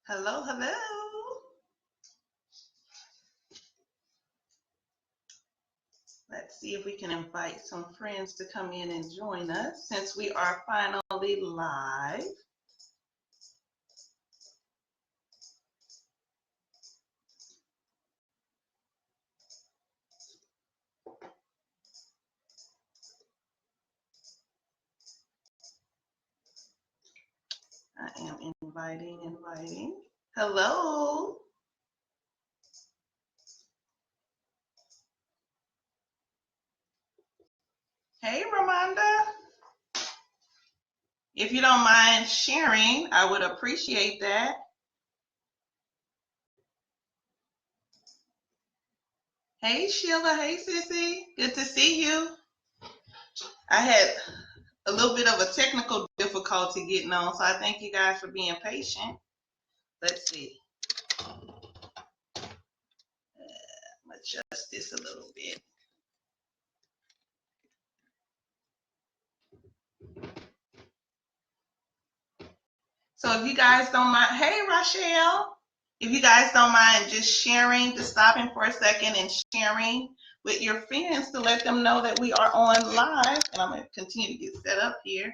Hello, hello. Let's see if we can invite some friends to come in and join us since we are finally live. I am inviting. Hello. Hey, Ramonda. If you don't mind sharing, I would appreciate that. Hey, Sheila. Hey, Sissy. Good to see you. I had a little bit of a technical difficulty getting on, so I thank you guys for being patient. Let's see. Adjust this a little bit. So if you guys don't mind, hey, Rochelle, if you guys don't mind just sharing, just stopping for a second and sharing with your friends to let them know that we are on live. And I'm going to continue to get set up here.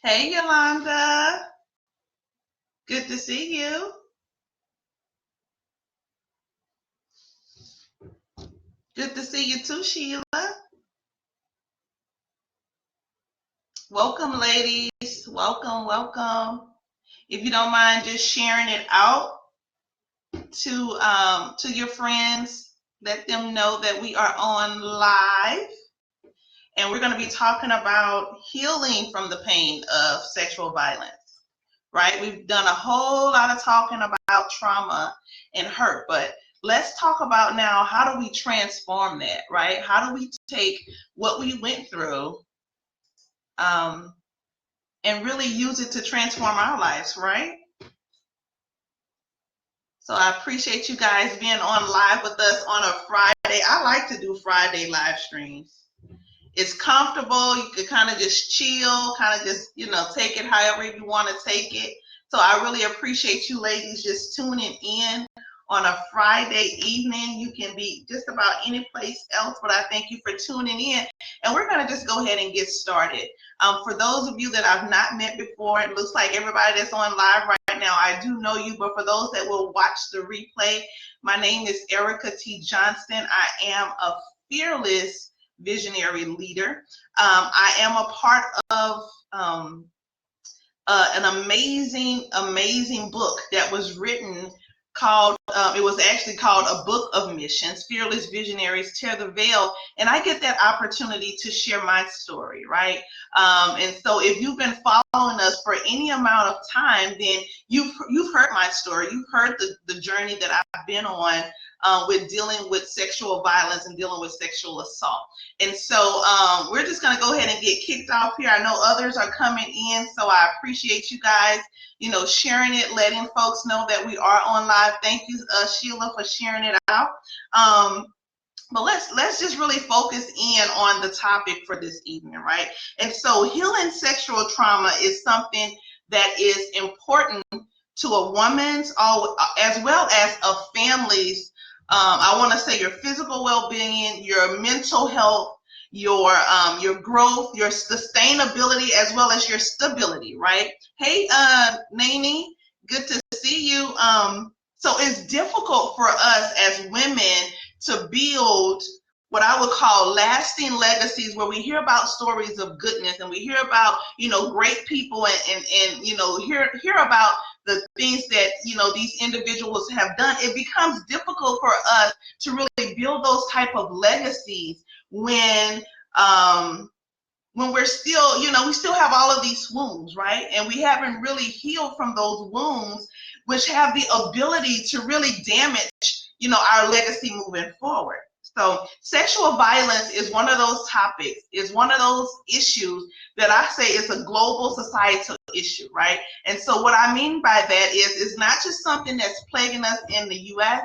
Hey, Yolanda. Good to see you. Good to see you too, Sheila. Welcome, ladies. Welcome, welcome. If you don't mind just sharing it out to your friends, let them know that we are on live. And we're going to be talking about healing from the pain of sexual violence, right? We've done a whole lot of talking about trauma and hurt, but let's talk about now, how do we transform that, right? How do we take what we went through and really use it to transform our lives, right? So I appreciate you guys being on live with us on a Friday. I like to do Friday live streams. It's comfortable. You can kind of just chill, kind of just, take it however you want to take it. So I really appreciate you ladies just tuning in on a Friday evening. You can be just about any place else, but I thank you for tuning in. And we're going to just go ahead and get started. For those of you that I've not met before, it looks like everybody that's on live right now, I do know you, but for those that will watch the replay, my name is Eryka T. Johnston. I am a fearless visionary leader. I am a part of an amazing book that was written called, it was actually called A Book of Missions, Fearless Visionaries Tear the Veil. And I get that opportunity to share my story, right? And so if you've been following us for any amount of time, then you've heard my story. You've heard the journey that I've been on with dealing with sexual violence and dealing with sexual assault. And so we're just going to go ahead and get kicked off here. I know others are coming in, so I appreciate you guys, sharing it, letting folks know that we are on live. Thank you, Sheila, for sharing it out. But let's just really focus in on the topic for this evening, right? And so healing sexual trauma is something that is important to a woman's, as well as a family's, I want to say your physical well-being, your mental health, your growth, your sustainability, as well as your stability, right? Hey, Nani, good to see you. So it's difficult for us as women to build what I would call lasting legacies, where we hear about stories of goodness and we hear about, great people and hear about the things that, these individuals have done. It becomes difficult for us to really build those type of legacies when we're still, we still have all of these wounds, right? And we haven't really healed from those wounds, which have the ability to really damage, our legacy moving forward. So sexual violence is one of those topics, is one of those issues that I say is a global societal issue, right? And so what I mean by that is it's not just something that's plaguing us in the U.S.,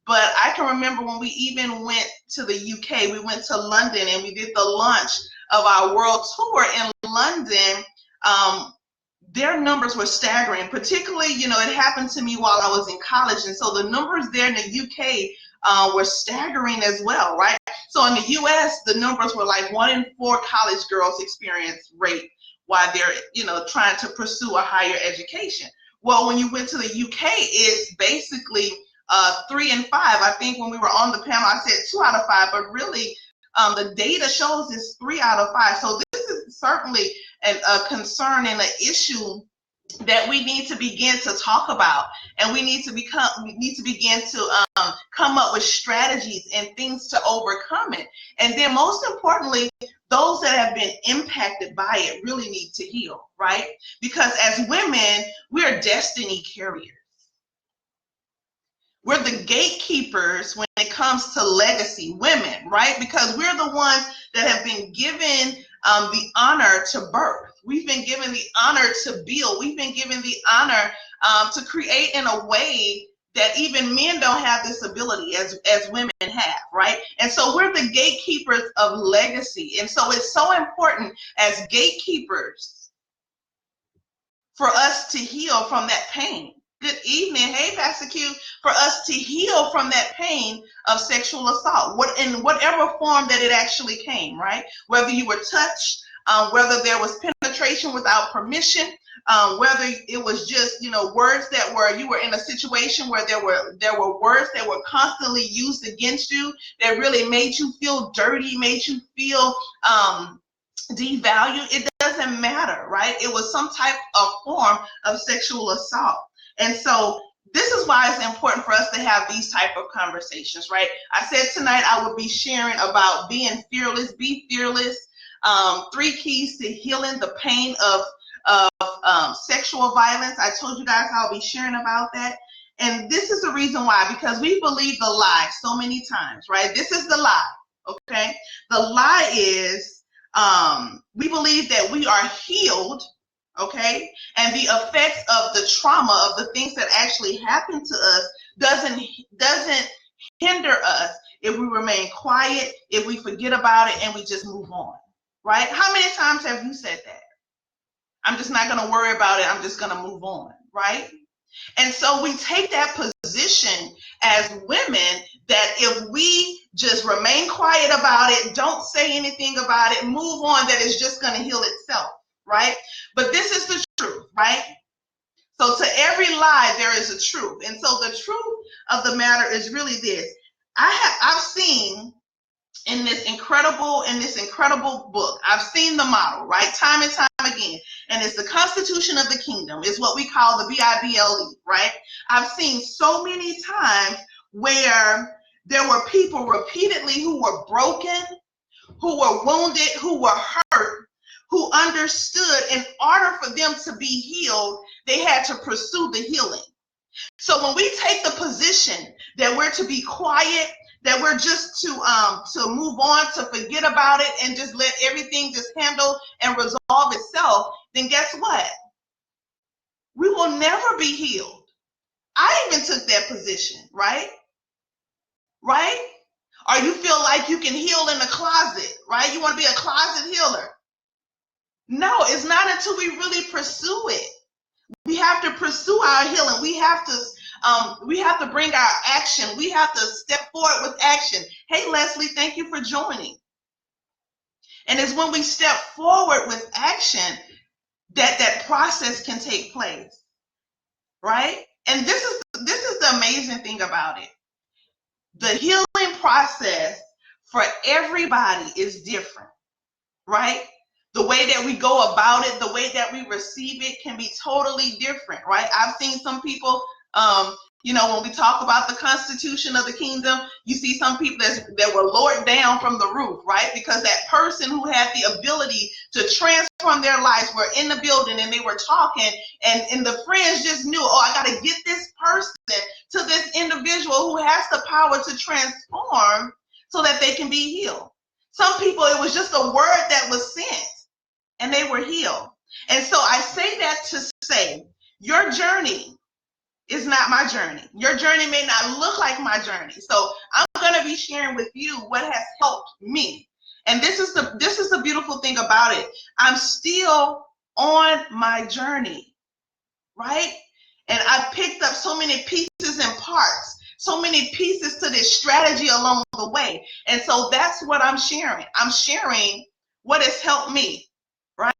But I can remember when we even went to the UK, we went to London and we did the launch of our world tour in London. Their numbers were staggering, particularly, it happened to me while I was in college. And so the numbers there in the UK were staggering as well, right? So in the US, the numbers were like 1 in 4 college girls experience rape while they're, trying to pursue a higher education. Well, when you went to the UK, it's basically 3 in 5. I think when we were on the panel, I said 2 out of 5, but really the data shows it's 3 out of 5. So this is certainly a concern and an issue that we need to begin to talk about, and we need to begin to come up with strategies and things to overcome it. And then most importantly, those that have been impacted by it really need to heal, right? Because as women, we're destiny carriers. We're the gatekeepers when it comes to legacy, women, right? Because we're the ones that have been given the honor to birth. We've been given the honor to build. We've been given the honor to create in a way that even men don't have this ability as women have, right? And so we're the gatekeepers of legacy. And so it's so important as gatekeepers for us to heal from that pain. Good evening. Hey, Pastor Q. For us to heal from that pain of sexual assault, in whatever form that it actually came, right? Whether you were touched, whether there was penetration without permission, whether it was just, words that you were in a situation where there were words that were constantly used against you that really made you feel dirty, made you feel devalued. It doesn't matter, right? It was some type of form of sexual assault. And so this is why it's important for us to have these type of conversations, right? I said tonight I will be sharing about being fearless. Be fearless. 3 keys to healing the pain of sexual violence. I told you guys I'll be sharing about that. And this is the reason why, because we believe the lie so many times, right? This is the lie, okay? The lie is we believe that we are healed, okay? And the effects of the trauma of the things that actually happen to us doesn't hinder us if we remain quiet, if we forget about it and we just move on, right? How many times have you said that? I'm just not going to worry about it. I'm just going to move on, right? And so we take that position as women that if we just remain quiet about it, don't say anything about it, move on, that it's just going to heal itself, right? But this is the truth, right? So to every lie, there is a truth. And so the truth of the matter is really this. I've seen in this incredible book, I've seen the model, right? Time and time again. And it's the Constitution of the Kingdom. It's what we call the Bible, right? I've seen so many times where there were people repeatedly who were broken, who were wounded, who were hurt, who understood in order for them to be healed, they had to pursue the healing. So when we take the position that we're to be quiet, that we're just to move on, to forget about it and just let everything just handle and resolve itself, then guess what? We will never be healed. I even took that position, right? Right? Or you feel like you can heal in the closet, right? You want to be a closet healer. No, it's not until we really pursue it. We have to pursue our healing. We have to bring our action. We have to step forward with action. Hey, Leslie, thank you for joining. And it's when we step forward with action that process can take place, right? And this is the amazing thing about it. The healing process for everybody is different, right? The way that we go about it, the way that we receive it can be totally different, right? I've seen some people, when we talk about the Constitution of the Kingdom, you see some people that were lowered down from the roof, right? Because that person who had the ability to transform their lives were in the building and they were talking, and the friends just knew, I got to get this person to this individual who has the power to transform so that they can be healed. Some people, it was just a word that was sent and they were healed. And so I say that to say your journey is not my journey. Your journey may not look like my journey. So I'm going to be sharing with you what has helped me. And this is the beautiful thing about it. I'm still on my journey, right? And I've picked up so many pieces and parts, so many pieces to this strategy along the way. And so that's what I'm sharing. I'm sharing what has helped me, right?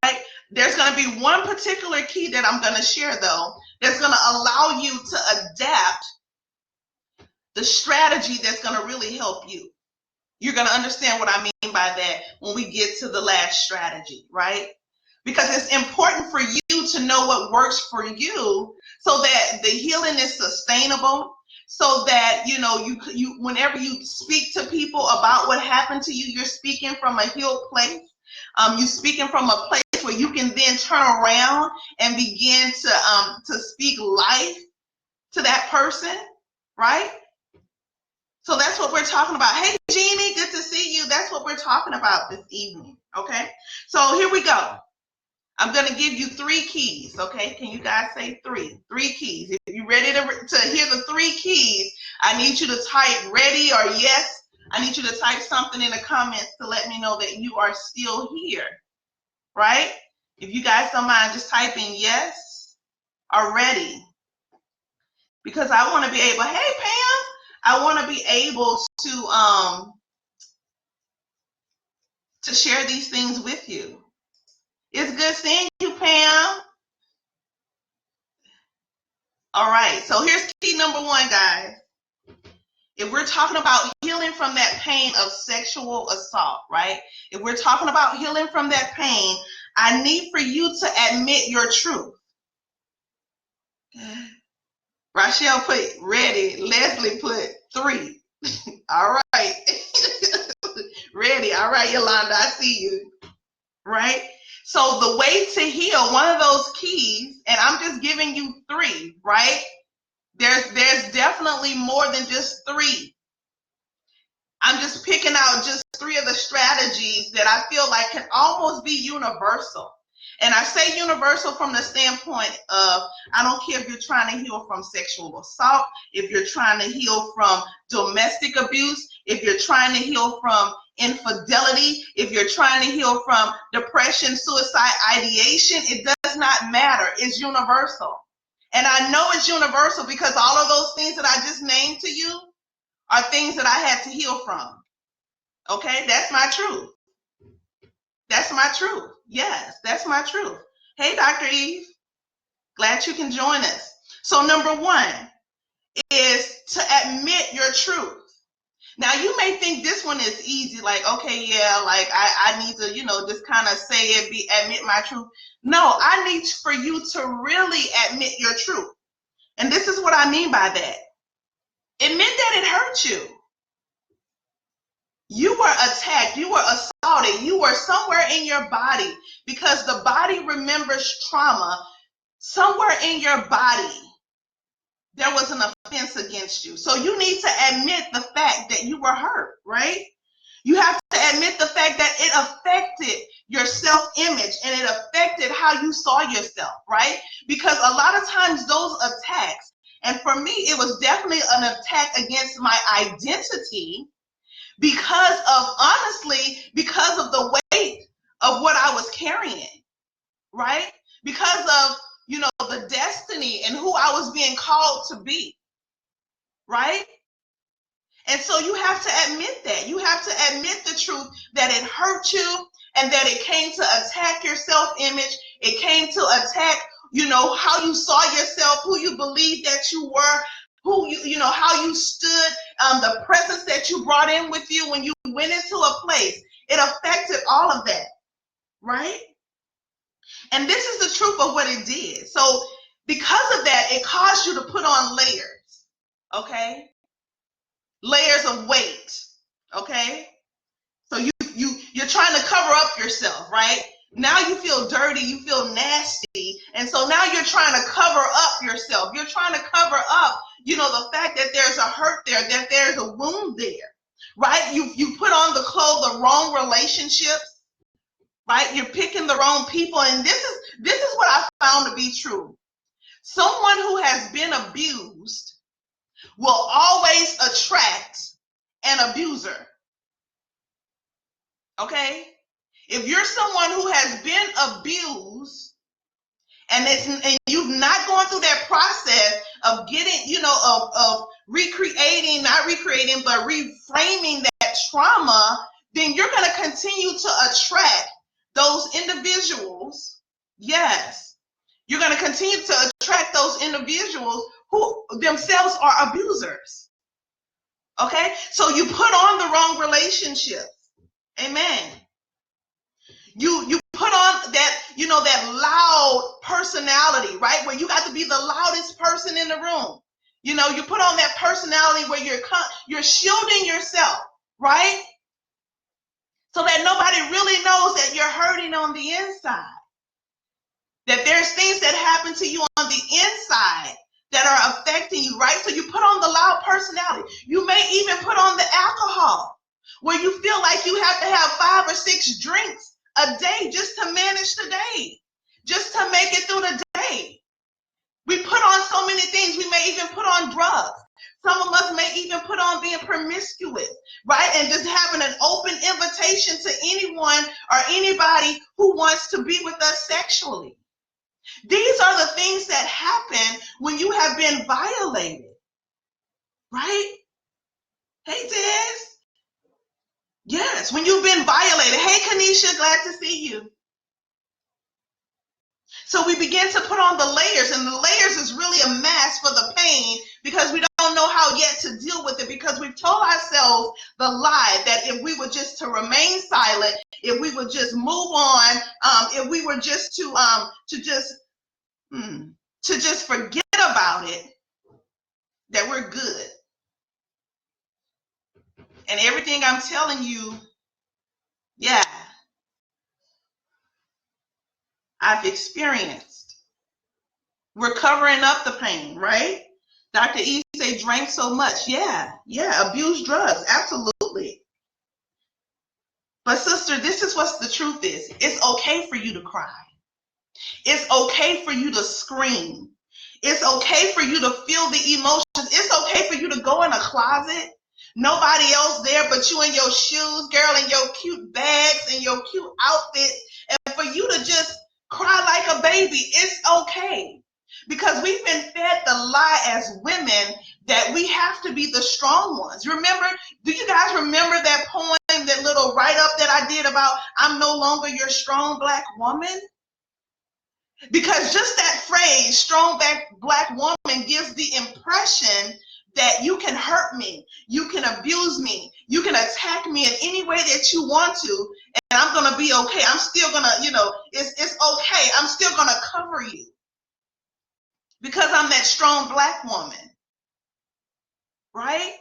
There's going to be one particular key that I'm going to share, though, that's going to allow you to adapt the strategy that's going to really help you. You're going to understand what I mean by that when we get to the last strategy, right? Because it's important for you to know what works for you so that the healing is sustainable, so that, you whenever you speak to people about what happened to you, you're speaking from a healed place. You're speaking from a place where you can then turn around and begin to speak life to that person, right? So that's what we're talking about. Hey, Jeannie, good to see you. That's what we're talking about this evening, okay? So here we go. I'm going to give you 3 keys, okay? Can you guys say 3? 3 keys. If you're ready to hear the 3 keys, I need you to type ready or yes. I need you to type something in the comments to let me know that you are still here, right? If you guys don't mind just typing yes or ready. Because I want to be able, hey, Pam, I want to be able to share these things with you. It's good seeing you, Pam. All right, so here's key number 1, guys. If we're talking about healing from that pain of sexual assault, right? If we're talking about healing from that pain, I need for you to admit your truth. Rochelle put ready. Leslie put 3. All right. Ready. All right, Yolanda, I see you. Right? So the way to heal, one of those keys, and I'm just giving you 3, right? There's definitely more than just 3. I'm just picking out just 3 of the strategies that I feel like can almost be universal. And I say universal from the standpoint of, I don't care if you're trying to heal from sexual assault, if you're trying to heal from domestic abuse, if you're trying to heal from infidelity, if you're trying to heal from depression, suicide, ideation, it does not matter. It's universal. And I know it's universal because all of those things that I just named to you are things that I had to heal from. Okay, that's my truth. That's my truth. Yes, that's my truth. Hey, Dr. Eve, glad you can join us. So number 1 is to admit your truth. Now, you may think this one is easy, like, okay, yeah, like I need to, just kind of say it, admit my truth. No, I need for you to really admit your truth. And this is what I mean by that. Admit that it hurt you. You were attacked, you were assaulted, you were somewhere in your body, because the body remembers trauma. Somewhere in your body, there was an offense against you. So you need to admit the fact that you were hurt, right? You have to admit the fact that it affected your self-image and it affected how you saw yourself, right? Because a lot of times those attacks, and for me, it was definitely an attack against my identity, because of the weight of what I was carrying, right? Because of, the destiny and who I was being called to be, right? And so you have to admit that. You have to admit the truth that it hurt you and that it came to attack your self-image. It came to attack, how you saw yourself, who you believed that you were, how you stood, the presence that you brought in with you when you went into a place. It affected all of that, right? And this is the truth of what it did. So because of that, it caused you to put on layers, okay? Layers of weight, okay? So you're trying to cover up yourself, right? Now you feel dirty, you feel nasty, and so now you're trying to cover up yourself. You're trying to cover up, the fact that there's a hurt there, that there's a wound there, right? You put on the wrong relationships, right? You're picking the wrong people, and this is what I found to be true. Someone who has been abused will always attract an abuser. Okay? If you're someone who has been abused and you've not gone through that process of getting, of recreating, not recreating, but reframing that trauma, then you're going to continue to attract those individuals. Yes. You're going to continue to attract those individuals who themselves are abusers. Okay? So you put on the wrong relationship. Amen. You put on that, that loud personality, right? Where you got to be the loudest person in the room. You put on that personality where you're shielding yourself, right? So that nobody really knows that you're hurting on the inside. That there's things that happen to you on the inside that are affecting you, right? So you put on the loud personality. You may even put on the alcohol, where you feel like you have to have 5 or 6 drinks a day just to manage the day, just to make it through the day. We put on so many things. We may even put on drugs. Some of us may even put on being promiscuous, right? And just having an open invitation to anyone or anybody who wants to be with us sexually. These are the things that happen when you have been violated, right? Hey, Tez. Yes, when you've been violated. Hey, Kanisha, glad to see you. So we begin to put on the layers, and the layers is really a mask for the pain because we don't know how yet to deal with it, because we've told ourselves the lie that if we were just to remain silent, if we would just move on, if we were just to just forget about it, that we're good. And everything I'm telling you, yeah, I've experienced. We're covering up the pain, right? Dr. E say drank so much. Yeah, abuse drugs, absolutely. But sister, this is what the truth is. It's okay for you to cry. It's okay for you to scream. It's okay for you to feel the emotions. It's okay for you to go in a closet. Nobody else there but you and your shoes, girl, and your cute bags and your cute outfits. And for you to just cry like a baby, it's okay. Because we've been fed the lie as women that we have to be the strong ones. Remember, do you guys remember that poem, that little write-up that I did about I'm no longer your strong black woman? Because just that phrase, strong black woman, gives the impression that you can hurt me, you can abuse me, you can attack me in any way that you want to, and I'm going to be okay. I'm still going to, it's okay. I'm still going to cover you because I'm that strong black woman, right?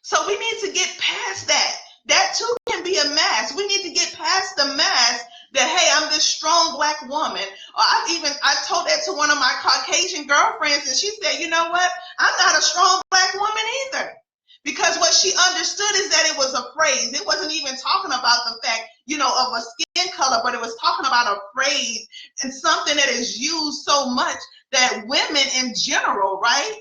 So we need to get past that. That too can be a mask. We need to get past the mask that, hey, I'm this strong black woman. Or I told that to one of my Caucasian girlfriends, and she said, you know what? I'm not a strong black woman either. Because what she understood is that it was a phrase. It wasn't even talking about the fact, of a skin color, but it was talking about a phrase and something that is used so much that women in general, right?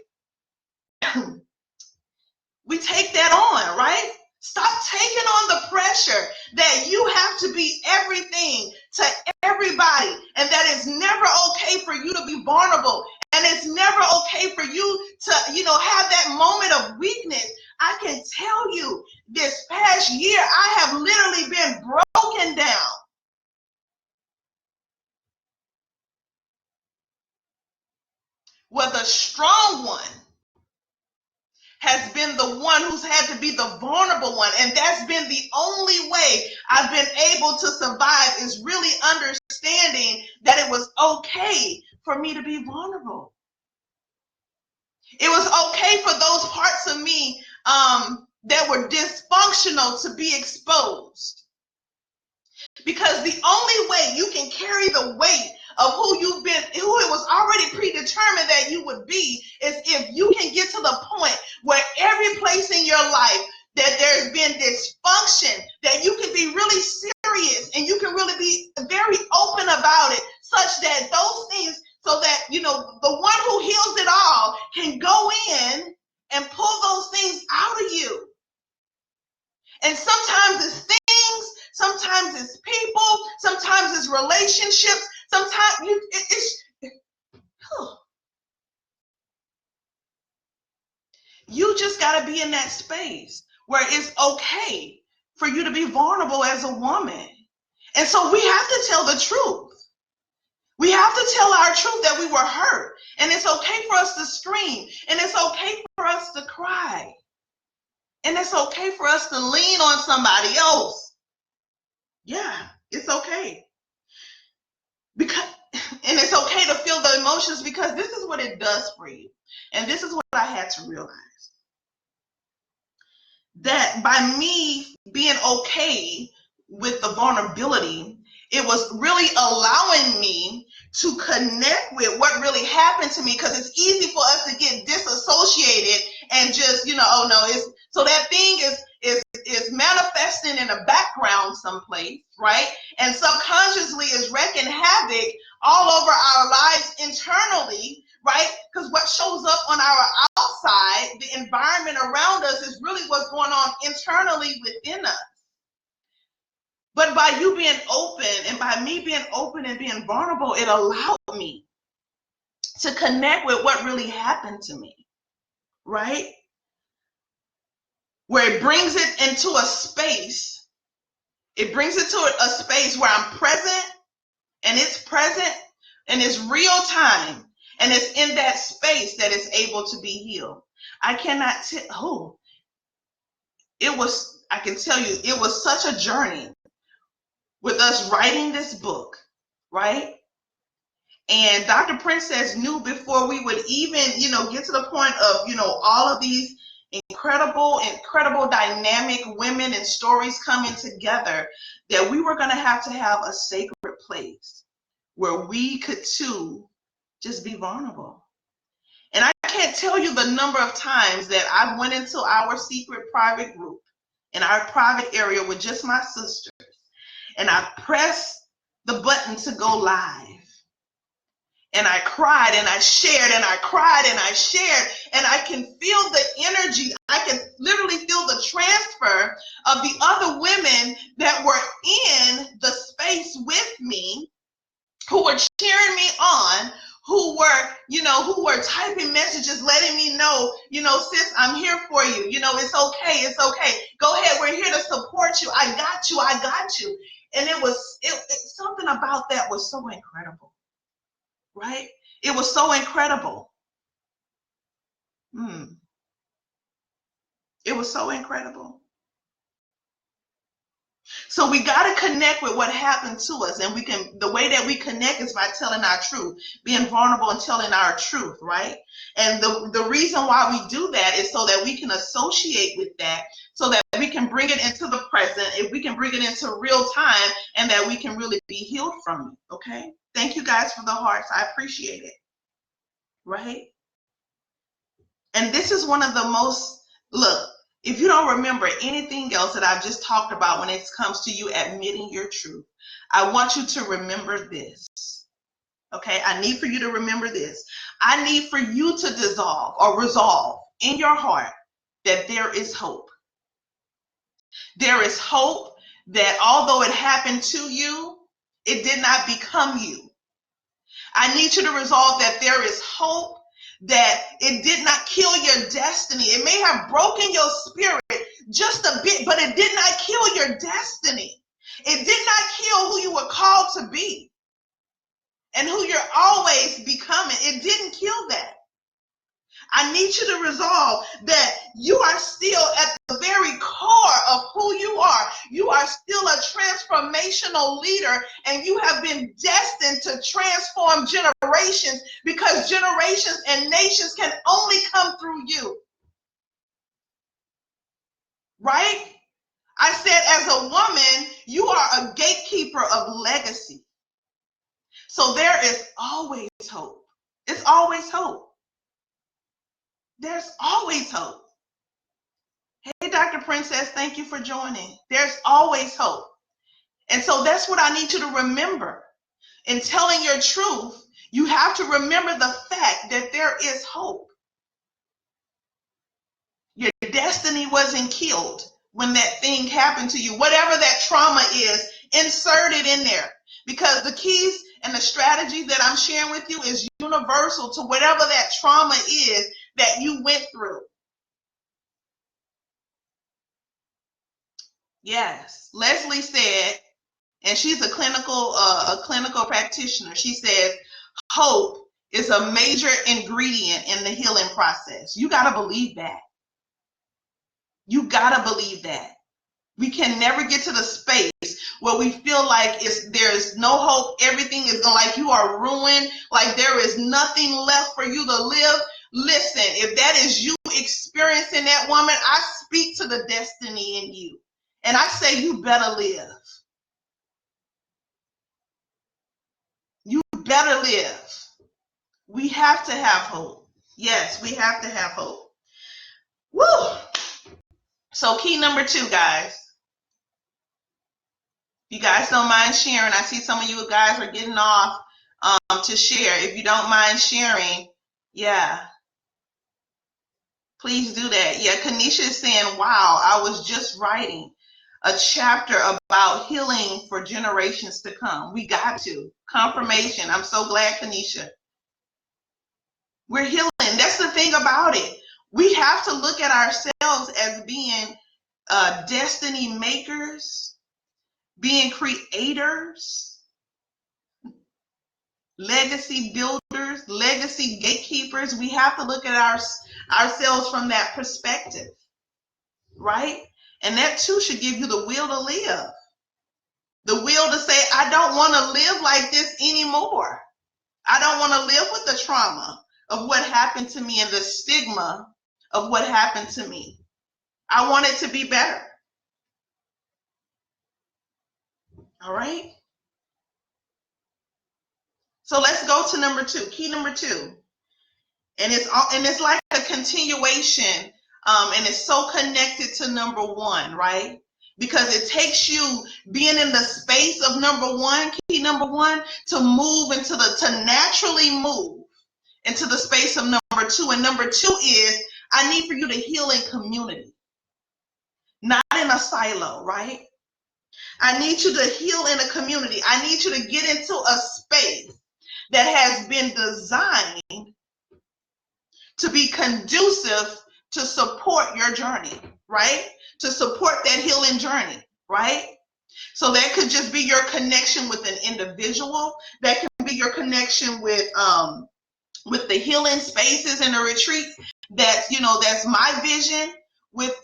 We take that on, right? Stop taking on the pressure that you have to be everything to everybody, and that it's never okay for you to be vulnerable, and it's never okay for you to, have that moment of weakness. I can tell you this past year, I have literally been broken down. Where the strong one has been the one who's had to be the vulnerable one. And that's been the only way I've been able to survive, is really understanding that it was okay for me to be vulnerable. It was okay for those parts of me that were dysfunctional to be exposed. Because the only way you can carry the weight of who it was already predetermined that you would be, is if you can get to the point where every place in your life that there's been dysfunction, that you can be really serious and you can really be very open about it, such that those things, so that, the one And sometimes it's things, sometimes it's people, sometimes it's relationships, sometimes you just got to be in that space where it's okay for you to be vulnerable as a woman. And so we have to tell the truth. We have to tell our truth that we were hurt. And it's okay for us to scream. And it's okay for us to cry. And it's okay for us to lean on somebody else. Yeah, it's okay. And it's okay to feel the emotions, because this is what it does for you. And this is what I had to realize. That by me being okay with the vulnerability, it was really allowing me to connect with what really happened to me, because it's easy for us to get disassociated and just, oh no, it's so that thing is manifesting in the background someplace, right? And subconsciously is wreaking havoc all over our lives internally, right? Because what shows up on our outside, the environment around us, is really what's going on internally within us. But by you being open, and by me being open and being vulnerable, it allowed me to connect with what really happened to me, right? Where it brings it into a space. It brings it to a space where I'm present, and it's real time, and it's in that space that it's able to be healed. I can tell you, it was such a journey with us writing this book, right? And Dr. Princess knew before we would even, get to the point of, all of these incredible dynamic women and stories coming together, that we were going to have a sacred place where we could too just be vulnerable. And I can't tell you the number of times that I went into our secret private group in our private area with just my sisters, and I pressed the button to go live. And I cried and I shared and I cried and I shared, and I can feel the energy. I can literally feel the transfer of the other women that were in the space with me, who were cheering me on, who were typing messages, letting me know, sis, I'm here for you. It's okay. It's okay. Go ahead. We're here to support you. I got you. I got you. And something about that was so incredible. Right? It was so incredible. It was so incredible. So we got to connect with what happened to us. And the way that we connect is by telling our truth, being vulnerable and telling our truth, right? And the reason why we do that is so that we can associate with that, so that we can bring it into the present, if we can bring it into real time, and that we can really be healed from it, okay? Thank you guys for the hearts. I appreciate it, right? And this is one of the most, look, if you don't remember anything else that I've just talked about when it comes to you admitting your truth, I want you to remember this. Okay, I need for you to remember this. I need for you to dissolve or resolve in your heart that there is hope. There is hope that although it happened to you, it did not become you. I need you to resolve that there is hope, that it did not kill your destiny. It may have broken your spirit just a bit, but it did not kill your destiny. It did not kill who you were called to be and who you're always becoming. It didn't kill that. I need you to resolve that you are still at the very core of who you are. You are still a transformational leader, and you have been destined to transform generations, because generations and nations can only come through you. Right? I said, as a woman, you are a gatekeeper of legacy. So there is always hope. It's always hope. There's always hope. Hey, Dr. Princess, thank you for joining. There's always hope. And so that's what I need you to remember. In telling your truth, you have to remember the fact that there is hope. Your destiny wasn't killed when that thing happened to you. Whatever that trauma is, insert it in there. Because the keys and the strategies that I'm sharing with you is universal to whatever that trauma is that you went through. Yes. Leslie said, and she's a clinical practitioner, she says, hope is a major ingredient in the healing process. You got to believe that. You got to believe that. We can never get to the space where we feel like there's no hope, everything is going, like you are ruined, like there is nothing left for you to live. Listen, if that is you experiencing that, woman, I speak to the destiny in you. And I say you better live. You better live. We have to have hope. Yes, we have to have hope. Woo! So key number 2, guys. If you guys don't mind sharing, I see some of you guys are getting off to share. If you don't mind sharing, yeah, please do that. Yeah, Kanisha is saying, wow, I was just writing a chapter about healing for generations to come. We got to. Confirmation. I'm so glad, Kanisha. We're healing. That's the thing about it. We have to look at ourselves as being destiny makers, being creators, legacy builders, legacy gatekeepers. We have to look at ourselves from that perspective, right? And that too should give you the will to live. The will to say, I don't want to live like this anymore. I don't want to live with the trauma of what happened to me and the stigma of what happened to me. I want it to be better. All right? So let's go to number 2, key number 2. And it's like a continuation, and it's so connected to number 1, right? Because it takes you being in the space of number 1, key number 1, to naturally move into the space of number 2. And number 2 is, I need for you to heal in community, not in a silo, right? I need you to heal in a community. I need you to get into a space that has been designed to be conducive to support your journey, right? To support that healing journey, right? So that could just be your connection with an individual. That can be your connection with the healing spaces and the retreats. That's my vision with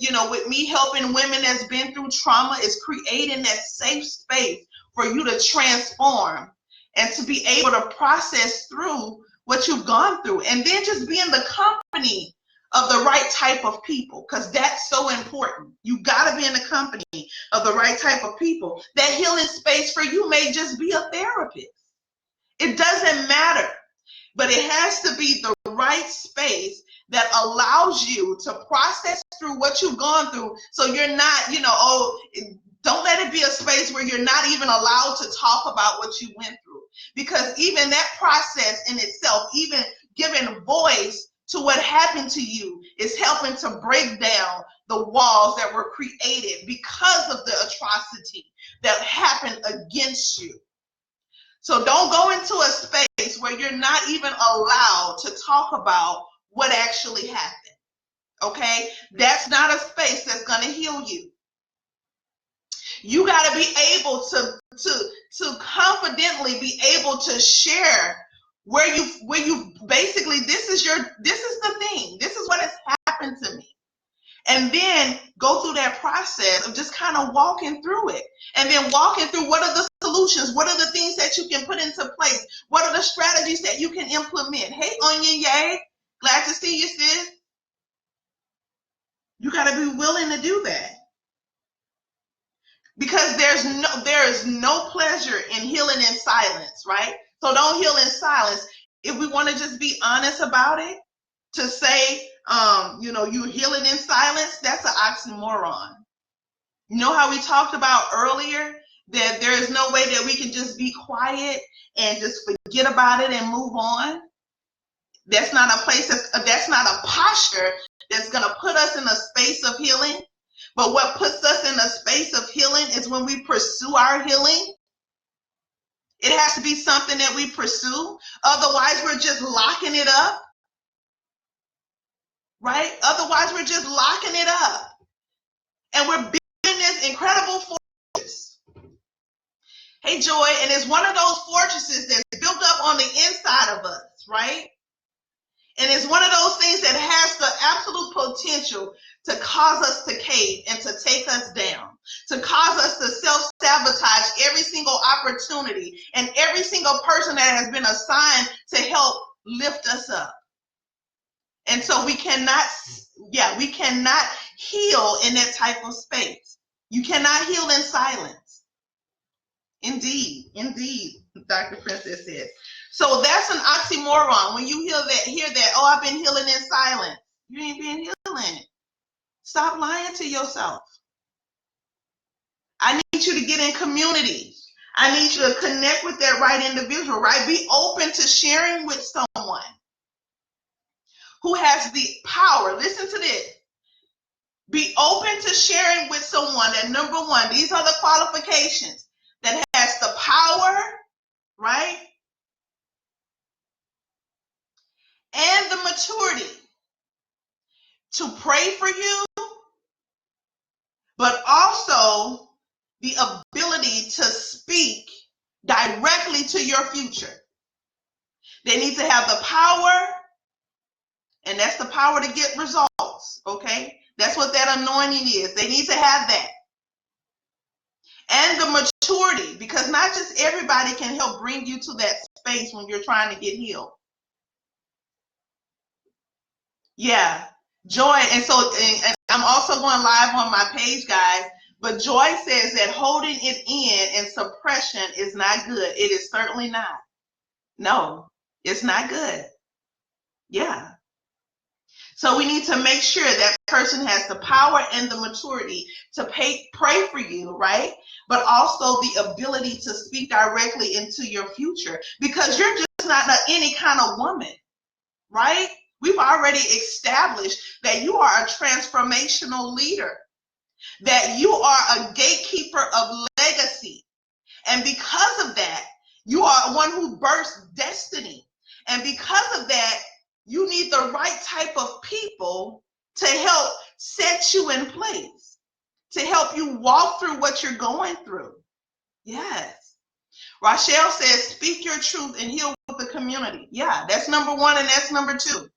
me helping women that's been through trauma, is creating that safe space for you to transform and to be able to process through what you've gone through, and then just be in the company of the right type of people, because that's so important. You got to be in the company of the right type of people. That healing space for you may just be a therapist. It doesn't matter, but it has to be the right space that allows you to process through what you've gone through, so you're not, don't let it be a space where you're not even allowed to talk about what you went through. Because even that process in itself, even giving voice to what happened to you, is helping to break down the walls that were created because of the atrocity that happened against you. So don't go into a space where you're not even allowed to talk about what actually happened. Okay? That's not a space that's going to heal you. You got to be able to confidently be able to share where you basically, this is the thing. This is what has happened to me. And then go through that process of just kind of walking through it. And then walking through, what are the solutions? What are the things that you can put into place? What are the strategies that you can implement? Hey, Onion, yay. Glad to see you, sis. You got to be willing to do that. Because there is no pleasure in healing in silence, right? So don't heal in silence. If we want to just be honest about it, to say, you're healing in silence, that's an oxymoron. You know how we talked about earlier that there is no way that we can just be quiet and just forget about it and move on? That's not a place, that's not a posture that's going to put us in a space of healing. But what puts us in a space of healing is when we pursue our healing. It has to be something that we pursue. Otherwise, we're just locking it up. Right? Otherwise, we're just locking it up. And we're building this incredible fortress. Hey, Joy, and it's one of those fortresses that's built up on the inside of us, right? And it's one of those things that has the absolute potential to cause us to cave and to take us down, to cause us to self-sabotage every single opportunity and every single person that has been assigned to help lift us up. And so we cannot heal in that type of space. You cannot heal in silence. Indeed, Dr. Princess says. So that's an oxymoron. When you hear that, oh, I've been healing in silence. You ain't been healing. Stop lying to yourself. I need you to get in community. I need you to connect with that right individual, right? Be open to sharing with someone who has the power. Listen to this. Be open to sharing with someone that, number one, these are the qualifications, that has the power, right? And the maturity to pray for you, but also the ability to speak directly to your future. They need to have the power, and that's the power to get results, okay? That's what that anointing is. They need to have that. And the maturity, because not just everybody can help bring you to that space when you're trying to get healed. Yeah, Joy, and I'm also going live on my page, guys, but Joy says that holding it in and suppression is not good. It is certainly not. No, it's not good. Yeah. So we need to make sure that person has the power and the maturity to pray for you, right? But also the ability to speak directly into your future, because you're just not any kind of woman, right? We've already established that you are a transformational leader, that you are a gatekeeper of legacy. And because of that, you are one who births destiny. And because of that, you need the right type of people to help set you in place, to help you walk through what you're going through. Yes. Rochelle says, speak your truth and heal with the community. Yeah, that's number one, and that's number two.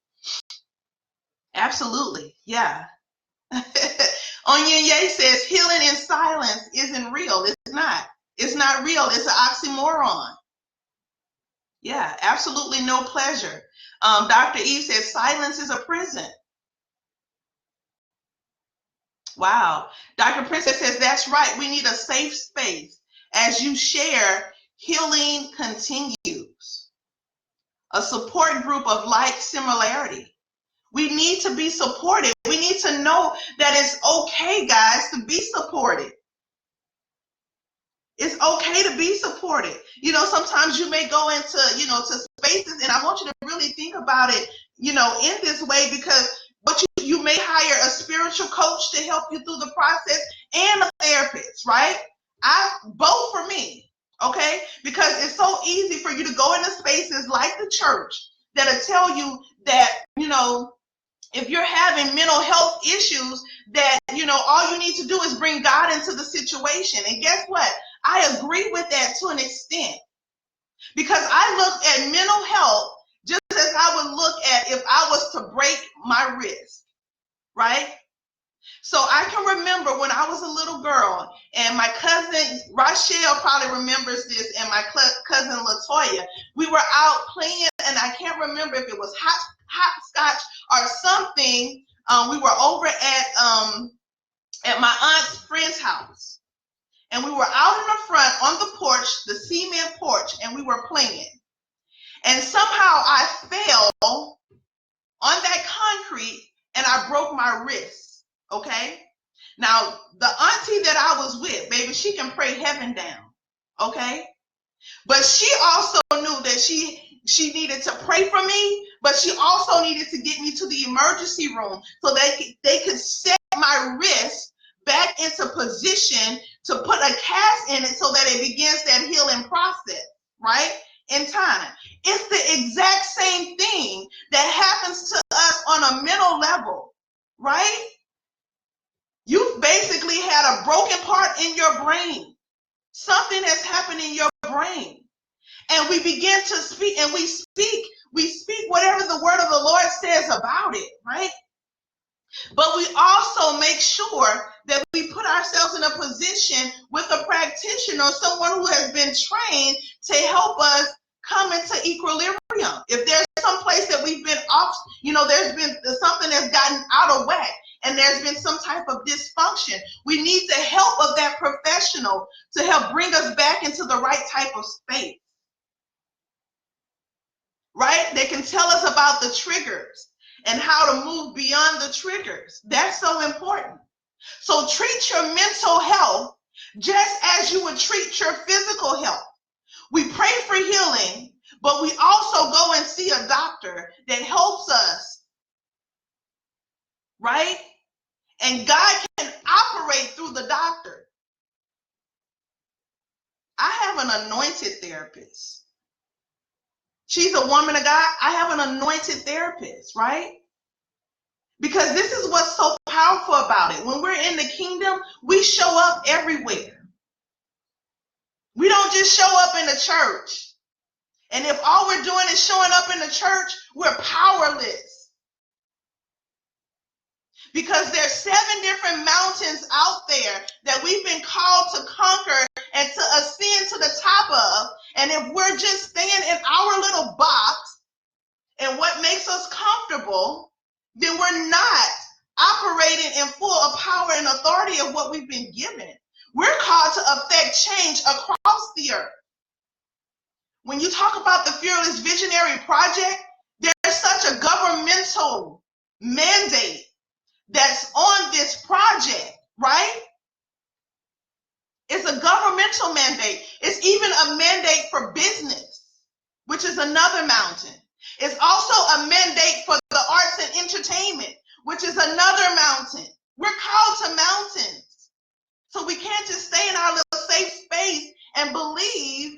Absolutely. Yeah. Onion Ye says, healing in silence isn't real. It's not. It's not real. It's an oxymoron. Yeah, absolutely no pleasure. Dr. Eve says, silence is a prison. Wow. Dr. Princess says, that's right. We need a safe space. As you share, healing continues. A support group of like similarity. We need to be supported. We need to know that it's okay, guys, to be supported. It's okay to be supported. You know, sometimes you may go into, to spaces, and I want you to really think about it, in this way, because you may hire a spiritual coach to help you through the process, and a therapist, right? Both for me, okay? Because it's so easy for you to go into spaces like the church that'll tell you that, if you're having mental health issues, that, all you need to do is bring God into the situation. And guess what? I agree with that to an extent, because I look at mental health just as I would look at if I was to break my wrist, right? So I can remember when I was a little girl, and my cousin Rochelle probably remembers this, and my cousin Latoya, we were out playing, and I can't remember if it was hopscotch or something. We were over at my aunt's friend's house, and we were out in the front on the porch, the cement porch, and we were playing. And somehow I fell on that concrete, and I broke my wrist. Okay. Now, the auntie that I was with, baby, she can pray heaven down. Okay. But she also knew that she needed to pray for me, but she also needed to get me to the emergency room so they could set my wrist back into position to put a cast in it so that it begins that healing process, right? In time. It's the exact same thing that happens to us on a mental level, right? You've basically had a broken part in your brain. Something has happened in your brain. And we begin to speak, and we speak whatever the word of the Lord says about it, right? But we also make sure that we put ourselves in a position with a practitioner, someone who has been trained to help us come into equilibrium. If there's some place that we've been off, there's been something that's gotten out of whack and there's been some type of dysfunction, we need the help of that professional to help bring us back into the right type of space. Right? They can tell us about the triggers and how to move beyond the triggers. That's so important. So treat your mental health just as you would treat your physical health. We pray for healing, but we also go and see a doctor that helps us, right? And God can operate through the doctor. I have an anointed therapist. She's a woman of God. I have an anointed therapist, right? Because this is what's so powerful about it. When we're in the kingdom, we show up everywhere. We don't just show up in the church. And if all we're doing is showing up in the church, we're powerless. Because there's 7 different mountains out there that we've been called to conquer and to ascend to the top of. And if we're just staying in our little box and what makes us comfortable, then we're not operating in full power and authority of what we've been given. We're called to affect change across the earth. When you talk about the Fearless Visionary Project, there's such a governmental mandate that's on this project, right? It's a governmental mandate. It's even a mandate for business, which is another mountain. It's also a mandate for the arts and entertainment, which is another mountain. We're called to mountains. So we can't just stay in our little safe space and believe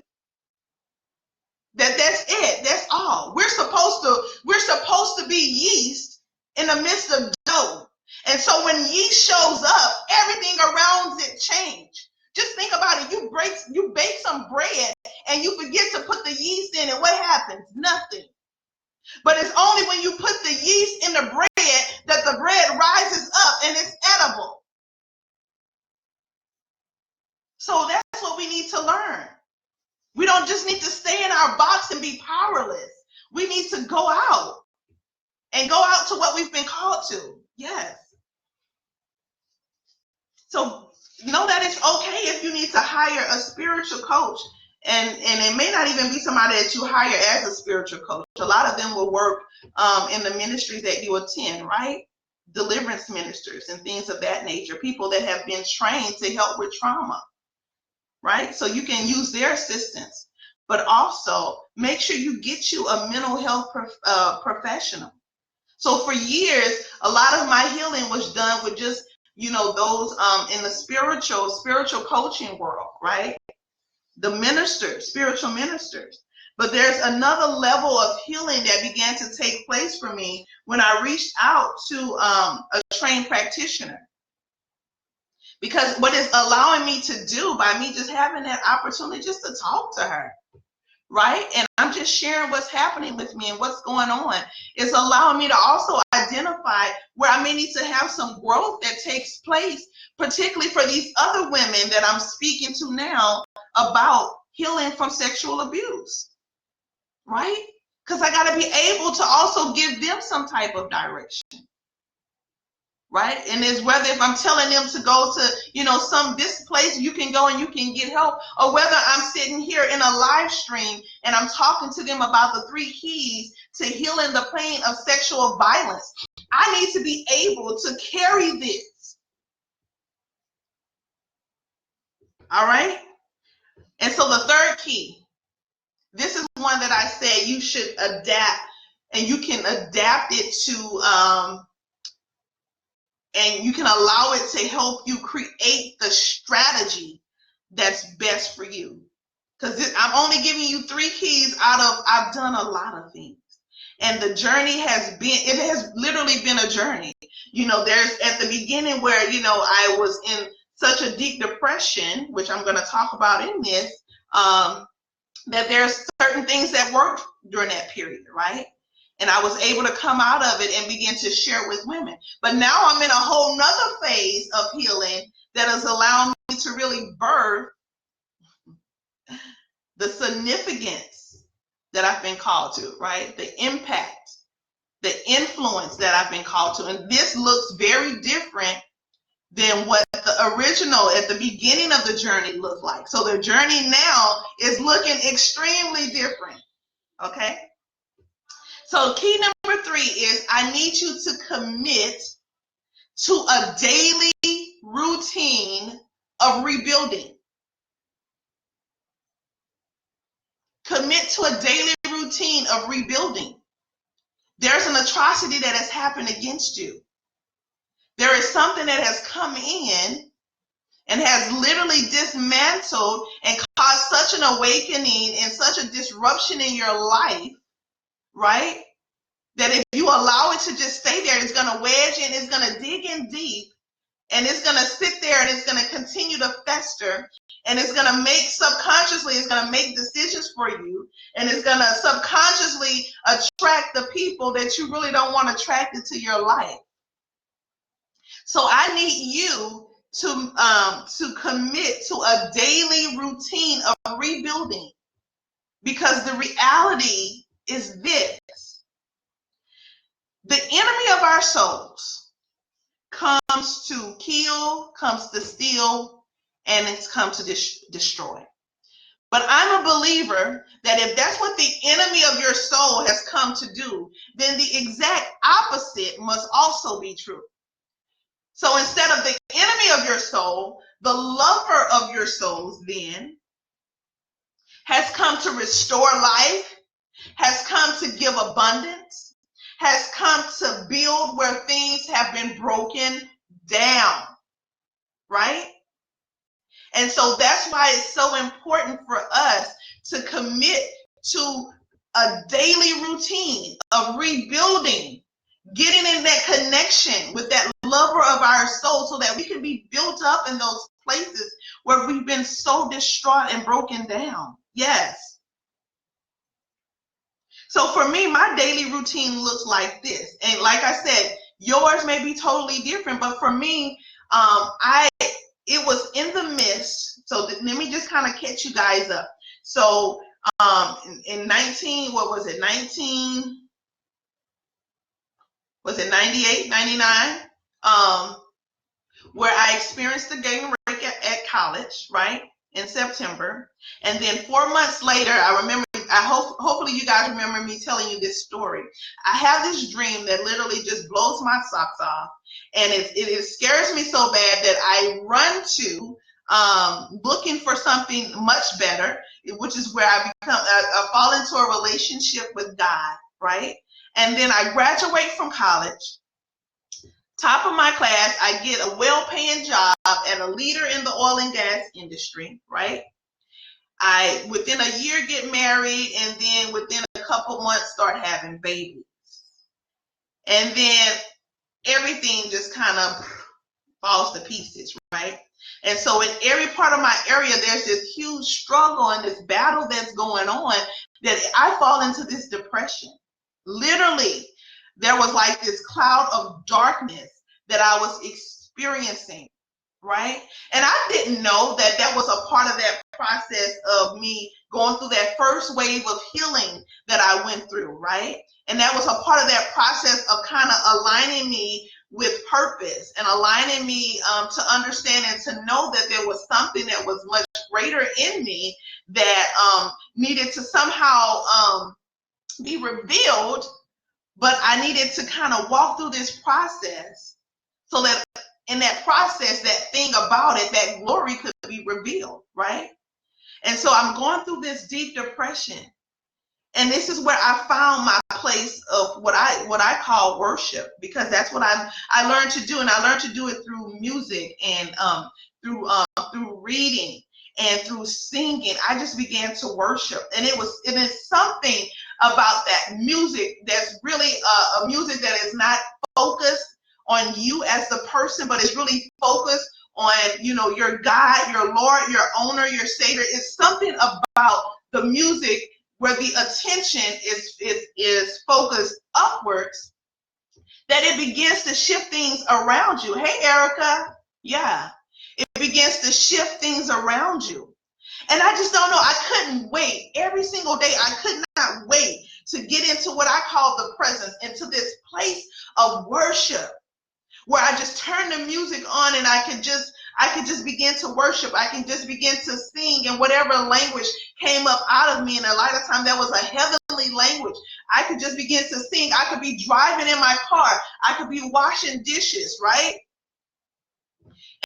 that that's it. That's all. We're supposed to be yeast in the midst of dough. And so when yeast shows up, everything around it changes. Just think about it. You bake some bread and you forget to put the yeast in, and what happens? Nothing. But it's only when you put the yeast in the bread that the bread rises up and it's edible. So that's what we need to learn. We don't just need to stay in our box and be powerless. We need to go out and go out to what we've been called to. Yes. So know that it's okay if you need to hire a spiritual coach. And it may not even be somebody that you hire as a spiritual coach. A lot of them will work in the ministry that you attend, right? Deliverance ministers and things of that nature. People that have been trained to help with trauma, right? So you can use their assistance. But also make sure you get you a mental health professional. So for years, a lot of my healing was done with just, those in the spiritual coaching world, right? The ministers, spiritual ministers. But there's another level of healing that began to take place for me when I reached out to a trained practitioner. Because what it's allowing me to do by me just having that opportunity just to talk to her, right? And I'm just sharing what's happening with me and what's going on. It's allowing me to also identify where I may need to have some growth that takes place, particularly for these other women that I'm speaking to now about healing from sexual abuse, right? Because I got to be able to also give them some type of direction, right? And it's whether if I'm telling them to go to, this place you can go and you can get help, or whether I'm sitting here in a live stream and I'm talking to them about the 3 keys to healing the pain of sexual violence. I need to be able to carry this. All right? And so the 3rd key, this is one that I said you should adapt, and you can adapt it to and you can allow it to help you create the strategy that's best for you. Because I'm only giving you 3 keys out of, I've done a lot of things. And the journey it has literally been a journey. There's at the beginning where, I was in such a deep depression, which I'm going to talk about in this, that there's certain things that worked during that period, right? And I was able to come out of it and begin to share with women. But now I'm in a whole nother phase of healing that is allowing me to really birth the significance that I've been called to, right? The impact, the influence that I've been called to. And this looks very different than what the original at the beginning of the journey looked like. So the journey now is looking extremely different, okay? So key number 3 is I need you to commit to a daily routine of rebuilding. Commit to a daily routine of rebuilding. There's an atrocity that has happened against you. There is something that has come in and has literally dismantled and caused such an awakening and such a disruption in your life, right? That if you allow it to just stay there, it's going to wedge in, it's going to dig in deep, and it's going to sit there and it's going to continue to fester, and it's going to subconsciously, it's going to make decisions for you, and it's going to subconsciously attract the people that you really don't want attracted to your life. So I need you to commit to a daily routine of rebuilding, because the reality is this: the enemy of our souls comes to kill, comes to steal, and it's come to destroy. But I'm a believer that if that's what the enemy of your soul has come to do, then the exact opposite must also be true. So instead of the enemy of your soul, the lover of your souls then has come to restore life, has come to give abundance, has come to build where things have been broken down, right? And so that's why it's so important for us to commit to a daily routine of rebuilding, getting in that connection with that lover of our soul so that we can be built up in those places where we've been so distraught and broken down. Yes. So for me, my daily routine looks like this. And like I said, yours may be totally different, but for me, it was in the midst. So let me just kind of catch you guys up. So in 98, 99, where I experienced the gang rape at college, right, in September. And then 4 months later, hopefully you guys remember me telling you this story. I have this dream that literally just blows my socks off. And it scares me so bad that I run to looking for something much better, which is where I fall into a relationship with God, right? And then I graduate from college, top of my class, I get a well-paying job and a leader in the oil and gas industry, right? I, within a year, get married, and then within a couple months, start having babies. And then everything just kind of falls to pieces, right? And so in every part of my area, there's this huge struggle and this battle that's going on that I fall into this depression. Literally, there was like this cloud of darkness that I was experiencing, right? And I didn't know that that was a part of that process of me going through that first wave of healing that I went through, right? And that was a part of that process of kind of aligning me with purpose and aligning me to understand and to know that there was something that was much greater in me that needed to somehow be revealed, but I needed to kind of walk through this process so that in that process, that thing about it, that glory could be revealed, right? And so I'm going through this deep depression. And this is where I found my place of what I call worship, because that's what I learned to do, and I learned to do it through music and through reading and through singing. I just began to worship, and it is something about that music that's really a music that is not focused on you as the person, but it's really focused on, you know, your God, your Lord, your owner, your Savior. It's something about the music where the attention is focused upwards, that it begins to shift things around you. Hey, Eryka. Yeah. It begins to shift things around you. And I just don't know. I couldn't wait. Every single day, I could not wait to get into what I call the presence, into this place of worship, where I just turn the music on and I could just begin to worship. I can just begin to sing in whatever language came up out of me. And a lot of time that was a heavenly language. I could just begin to sing. I could be driving in my car. I could be washing dishes, right?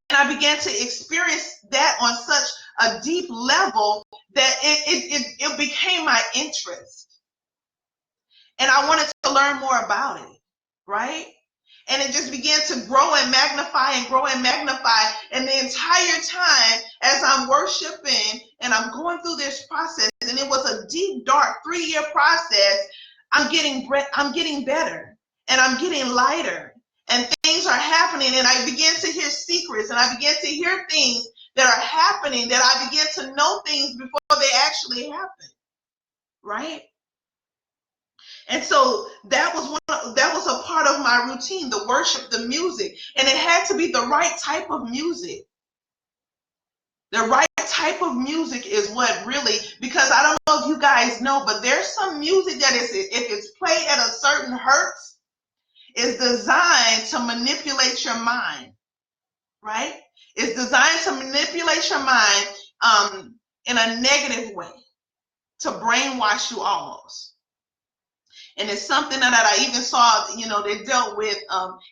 And I began to experience that on such a deep level that it became my interest. And I wanted to learn more about it, right? And it just began to grow and magnify and grow and magnify. And the entire time as I'm worshiping and I'm going through this process, and it was a deep, dark 3-year process, I'm getting better, and I'm getting lighter, and things are happening, and I begin to hear secrets, and I begin to hear things that are happening, that I begin to know things before they actually happen, right? And so that was a part of my routine, the worship, the music. And it had to be the right type of music. The right type of music is what really, because I don't know if you guys know, but there's some music that is, if it's played at a certain hertz, is designed to manipulate your mind, right? It's designed to manipulate your mind in a negative way, to brainwash you almost. And it's something that I even saw, you know, they dealt with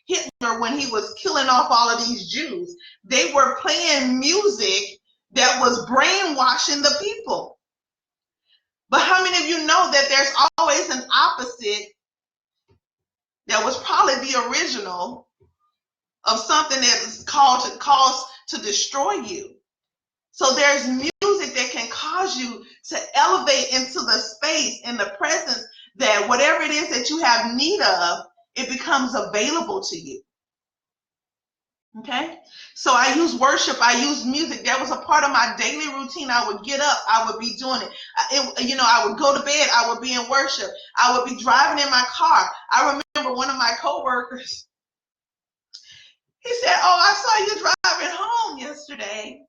Hitler when he was killing off all of these Jews. They were playing music that was brainwashing the people. But how many of you know that there's always an opposite that was probably the original of something that is caused to destroy you? So there's music that can cause you to elevate into the space and the presence that whatever it is that you have need of, it becomes available to you. Okay? So I use worship, I use music. That was a part of my daily routine. I would get up, I would be doing it. I would go to bed, I would be in worship. I would be driving in my car. I remember one of my coworkers, he said, "Oh, I saw you driving home yesterday.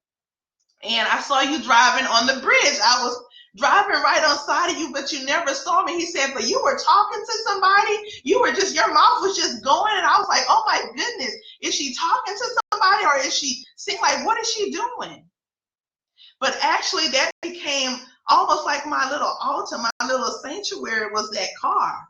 And I saw you driving on the bridge. I was driving right on side of you, but you never saw me." He said, "But you were talking to somebody. Your mouth was just going." And I was like, "Oh my goodness, is she talking to somebody, or is she seeing, like, what is she doing?" But actually that became almost like my little altar, my little sanctuary was that car.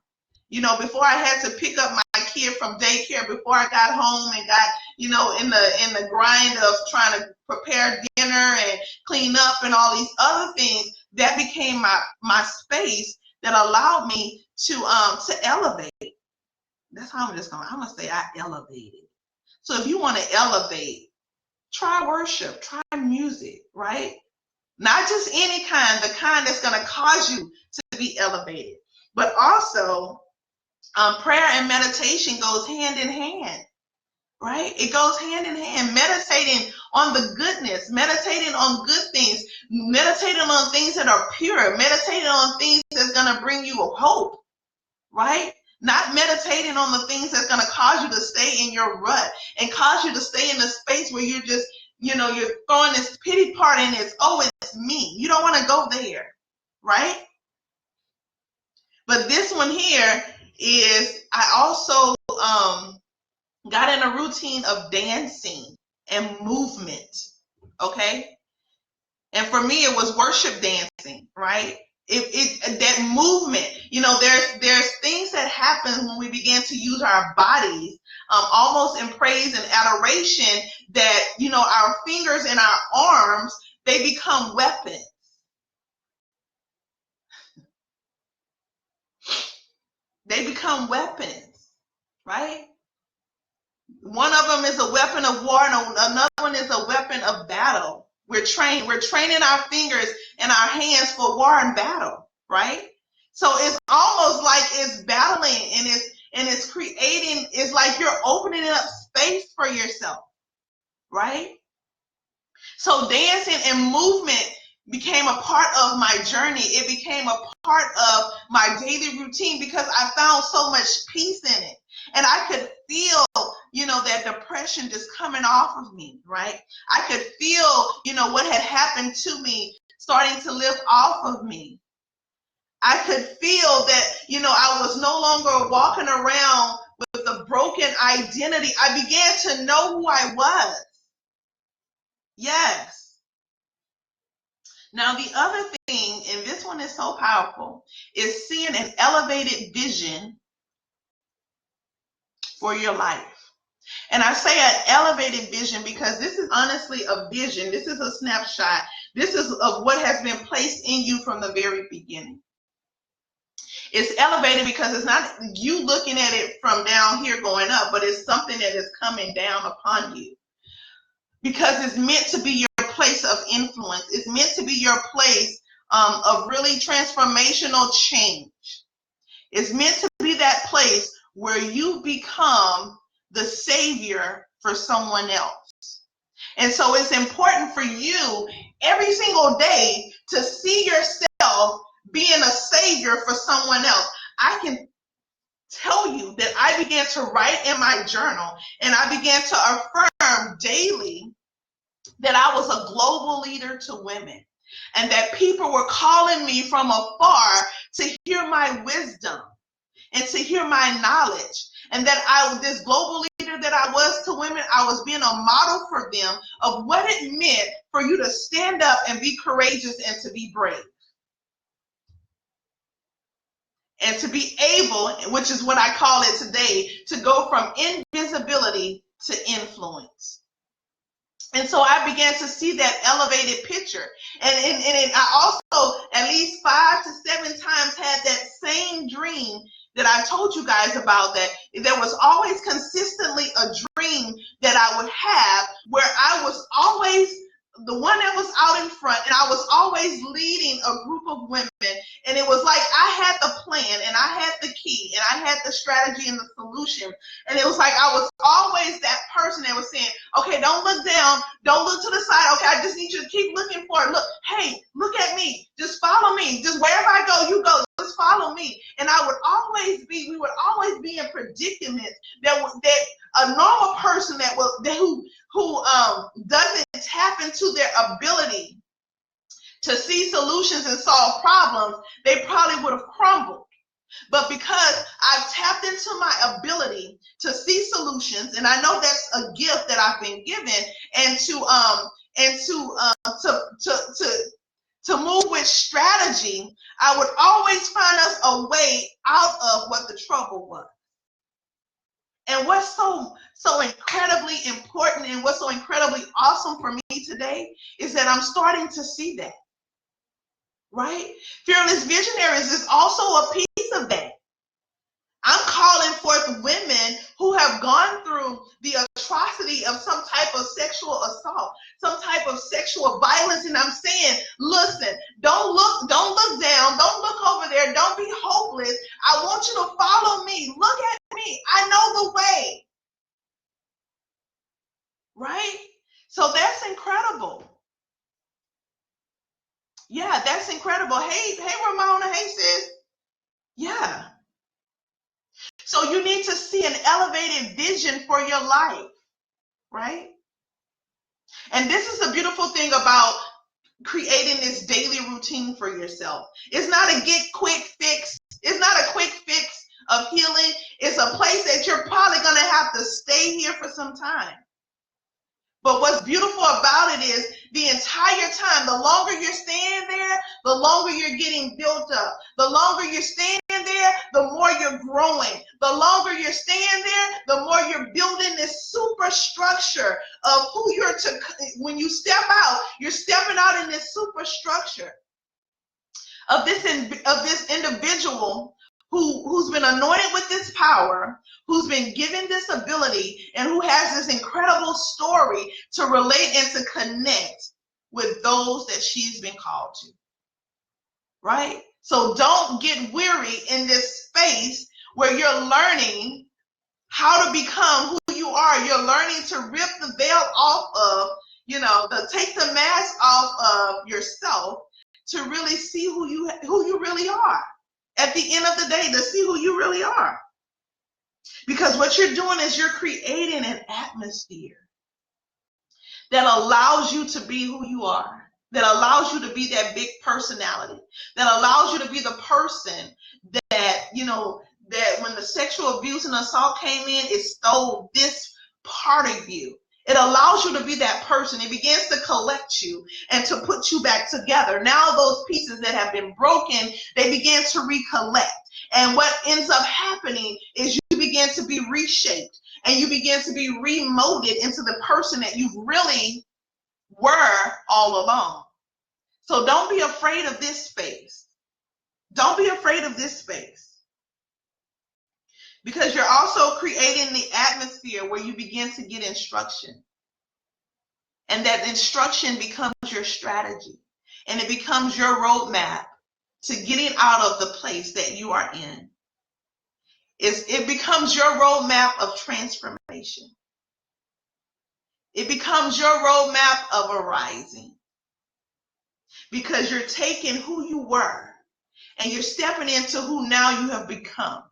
You know, before I had to pick up my kid from daycare, before I got home and got, you know, in the grind of trying to prepare dinner and clean up and all these other things, that became my space that allowed me to elevate. That's how I'm gonna say I elevated. So if you want to elevate, try worship, try music, right? Not just any kind, the kind that's gonna cause you to be elevated, but also prayer and meditation goes hand in hand, right? It goes hand in hand. Meditating on the goodness, meditating on good things, meditating on things that are pure, meditating on things that's going to bring you hope, right? Not meditating on the things that's going to cause you to stay in your rut and cause you to stay in a space where you're just, you know, you're throwing this pity party and it's me. You don't want to go there, right? But this one here is, I also got in a routine of dancing and movement, okay? And for me, it was worship dancing, right? That movement, you know, there's things that happen when we begin to use our bodies, almost in praise and adoration, that, you know, our fingers and our arms, they become weapons. They become weapons, right? One of them is a weapon of war, and another one is a weapon of battle. We're training our fingers and our hands for war and battle, right? So it's almost like it's battling and it's creating, it's like you're opening up space for yourself, right? So dancing and movement became a part of my journey. It became a part of my daily routine because I found so much peace in it. And I could feel, that depression just coming off of me, right? I could feel, what had happened to me starting to lift off of me. I could feel that, I was no longer walking around with a broken identity. I began to know who I was. Yes. Now, the other thing, and this one is so powerful, is seeing an elevated vision for your life. And I say an elevated vision because this is honestly a vision. This is a snapshot. This is of what has been placed in you from the very beginning. It's elevated because it's not you looking at it from down here going up, but it's something that is coming down upon you. Because it's meant to be your place of influence. It's meant to be your place of really transformational change. It's meant to be that place where you become the savior for someone else. And so it's important for you every single day to see yourself being a savior for someone else. I can tell you that I began to write in my journal and I began to affirm daily that I was a global leader to women and that people were calling me from afar to hear my wisdom and to hear my knowledge, and that this global leader that I was to women, I was being a model for them of what it meant for you to stand up and be courageous and to be brave. And to be able, which is what I call it today, to go from invisibility to influence. And so I began to see that elevated picture. And I also at least 5 to 7 times had that same dream that I told you guys about, that there was always consistently a dream that I would have where I was always the one that was out in front, and I was always leading a group of women, and it was like I had the plan and I had the key and I had the strategy and the solution, and it was like I was always that person that was saying, okay, don't look down, don't look to the side, okay, I just need you to keep looking for it, look, hey, look at me, just follow me, just wherever I go, you go, just follow me. And we would always be in predicaments that a normal person who doesn't tap into their ability to see solutions and solve problems, they probably would have crumbled. But because I've tapped into my ability to see solutions, and I know that's a gift that I've been given, and to move with strategy, I would always find us a way out of what the trouble was. And what's so incredibly important and what's so incredibly awesome for me today is that I'm starting to see that, right? Fearless Visionaries is also a piece of that. I'm calling forth women who have gone through the atrocity of some type of sexual assault, some type of sexual violence, and I'm saying, listen, don't look down, don't look over there, don't be hopeless. I want you to follow me. Look at me. I know the way. Right? So that's incredible. Yeah, that's incredible. Hey, Ramona. Hey, sis. Yeah. So you need to see an elevated vision for your life, right? And this is the beautiful thing about creating this daily routine for yourself. It's not a get quick fix. It's not a quick fix of healing. It's a place that you're probably going to have to stay here for some time. But what's beautiful about it is the entire time, the longer you're staying there, the longer you're getting built up. The longer you're staying there, the more you're growing. The longer you're staying there, the more you're building this superstructure of who you're to. When you step out, you're stepping out in this superstructure of this individual who's been anointed with this power, who's been given this ability, and who has this incredible story to relate and to connect with those that she's been called to. Right? So don't get weary in this space where you're learning how to become who you are. You're learning to rip the veil off of, take the mask off of yourself to really see who you really are. At the end of the day, to see who you really are. Because what you're doing is you're creating an atmosphere that allows you to be who you are, that allows you to be that big personality, that allows you to be the person that, that when the sexual abuse and assault came in, it stole this part of you. It allows you to be that person. It begins to collect you and to put you back together. Now those pieces that have been broken, they begin to recollect. And what ends up happening is you begin to be reshaped and you begin to be remolded into the person that you really were all along. So don't be afraid of this space. Don't be afraid of this space. Because you're also creating the atmosphere where you begin to get instruction. And that instruction becomes your strategy. And it becomes your roadmap to getting out of the place that you are in. It becomes your roadmap of transformation. It becomes your roadmap of arising. Because you're taking who you were and you're stepping into who now you have become.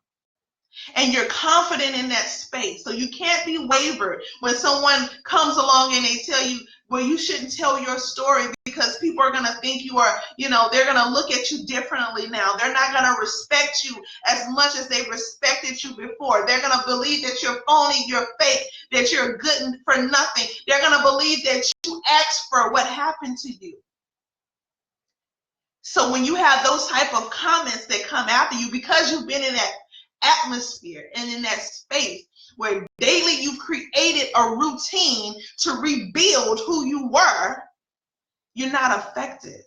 And you're confident in that space. So you can't be wavered when someone comes along and they tell you, well, you shouldn't tell your story because people are going to think you are, they're going to look at you differently now. They're not going to respect you as much as they respected you before. They're going to believe that you're phony, you're fake, that you're good for nothing. They're going to believe that you asked for what happened to you. So when you have those type of comments that come after you, because you've been in that atmosphere and in that space where daily you've created a routine to rebuild who you were, you're not affected.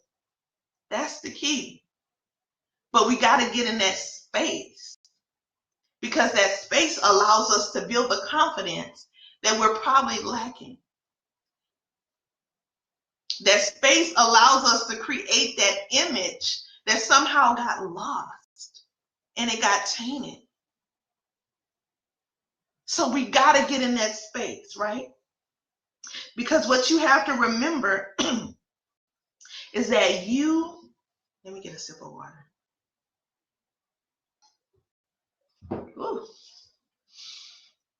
That's the key. But we got to get in that space because that space allows us to build the confidence that we're probably lacking. That space allows us to create that image that somehow got lost and it got tainted. So we got to get in that space, right? Because what you have to remember is that let me get a sip of water.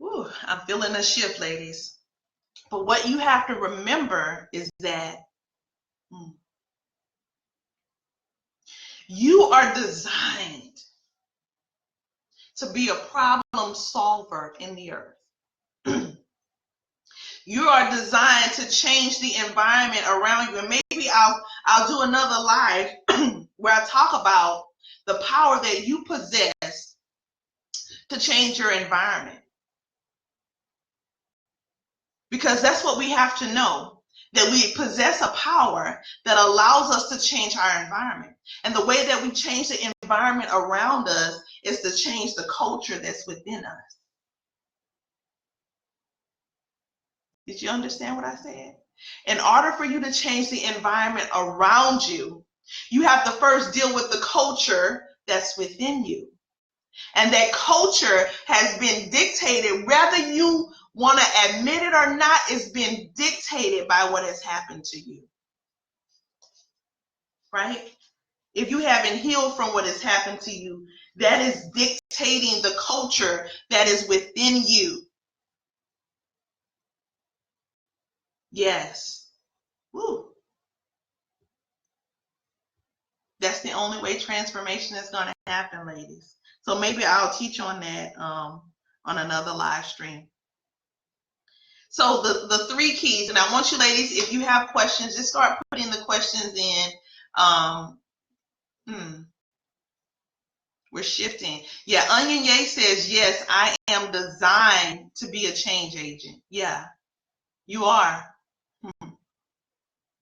Ooh, I'm feeling a shift, ladies. But what you have to remember is that you are designed to be a problem solver in the earth. You are designed to change the environment around you. And maybe I'll do another live where I talk about the power that you possess to change your environment. Because that's what we have to know, that we possess a power that allows us to change our environment. And the way that we change the environment around us is to change the culture that's within us. Did you understand what I said? In order for you to change the environment around you, you have to first deal with the culture that's within you. And that culture has been dictated, whether you want to admit it or not, it's been dictated by what has happened to you. Right? If you haven't healed from what has happened to you, that is dictating the culture that is within you. Yes. Woo. That's the only way transformation is going to happen, ladies. So maybe I'll teach on that on another live stream. So the 3 keys, and I want you ladies, if you have questions, just start putting the questions in. We're shifting. Yeah, Onion Ye says, yes, I am designed to be a change agent. Yeah, you are.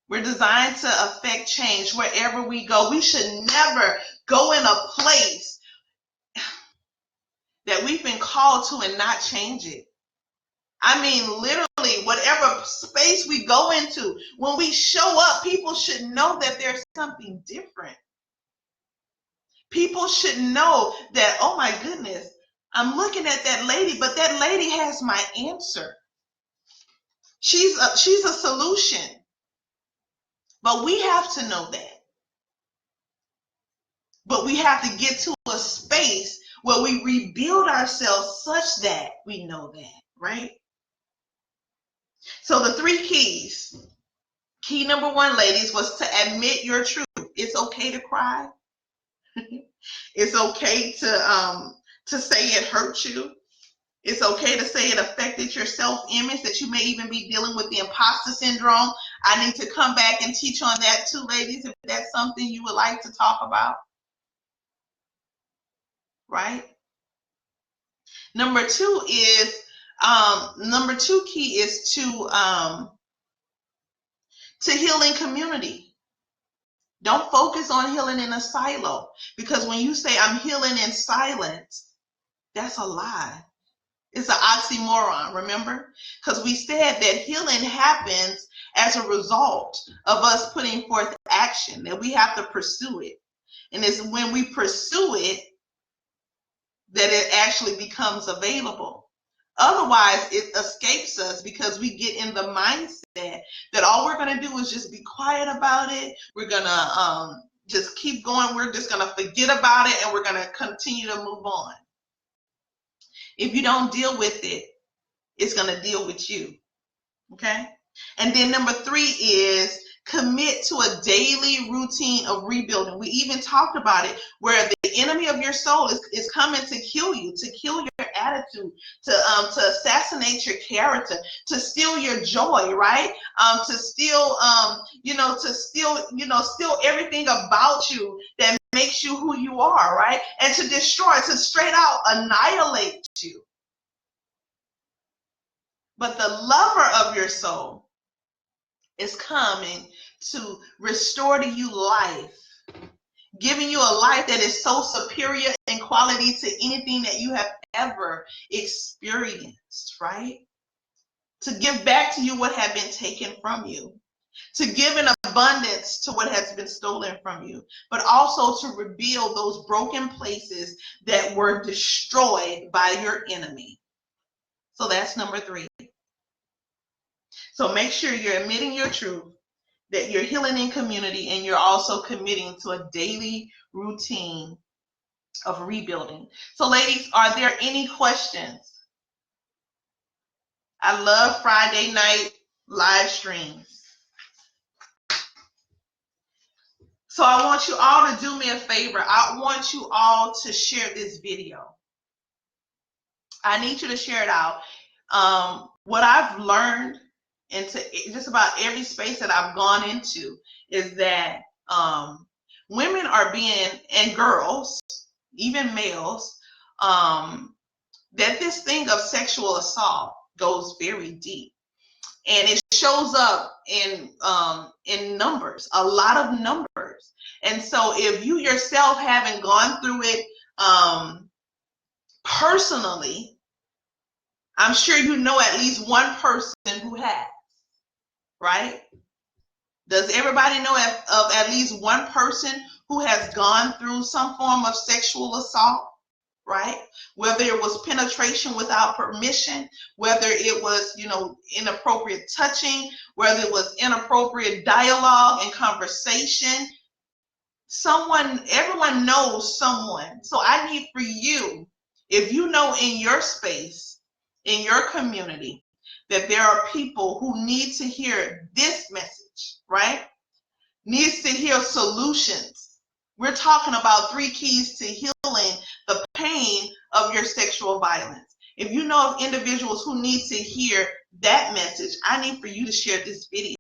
We're designed to affect change wherever we go. We should never go in a place that we've been called to and not change it. I mean, literally, whatever space we go into, when we show up, people should know that there's something different. People should know that, oh my goodness, I'm looking at that lady, but that lady has my answer. She's a solution. But we have to know that. But we have to get to a space where we rebuild ourselves such that we know that, right? So the 3 keys. Key number 1, ladies, was to admit your truth. It's okay to cry. It's okay to say it hurt you. It's okay to say it affected your self-image, that you may even be dealing with the imposter syndrome. I need to come back and teach on that too, ladies, if that's something you would like to talk about. Right? Number 2 key is to heal in community. Don't focus on healing in a silo, because when you say I'm healing in silence, that's a lie. It's an oxymoron, remember? Because we said that healing happens as a result of us putting forth action, that we have to pursue it. And it's when we pursue it that it actually becomes available. Otherwise, it escapes us because we get in the mindset that all we're going to do is just be quiet about it. We're going to just keep going. We're just going to forget about it, and we're going to continue to move on. If you don't deal with it, it's going to deal with you. Okay? And then number 3 is commit to a daily routine of rebuilding. We even talked about it, where the enemy of your soul is coming to kill you, to kill your attitude, to assassinate your character, to steal your joy, right? To steal, steal everything about you that makes you who you are, right? And to destroy, to straight out annihilate you. But the lover of your soul is coming to restore to you life, giving you a life that is so superior in quality to anything that you have ever experienced, right? To give back to you what had been taken from you, to give in abundance to what has been stolen from you, but also to rebuild those broken places that were destroyed by your enemy. So that's number 3. So make sure you're admitting your truth, that you're healing in community, and you're also committing to a daily routine of rebuilding. So ladies, are there any questions? I love Friday night live streams. So I want you all to do me a favor. I want you all to share this video. I need you to share it out. What I've learned into just about every space that I've gone into is that women are being, and girls, even males, that this thing of sexual assault goes very deep, and it shows up in numbers, a lot of numbers. And so if you yourself haven't gone through it personally, I'm sure you know at least one person who has, right? Does everybody know of at least one person who has gone through some form of sexual assault, right? Whether it was penetration without permission, whether it was, inappropriate touching, whether it was inappropriate dialogue and conversation. Everyone knows someone. So I need for you, if you know in your space, in your community, that there are people who need to hear this message, right? Needs to hear solutions. We're talking about 3 keys to healing the pain of your sexual violence. If you know of individuals who need to hear that message, I need for you to share this video.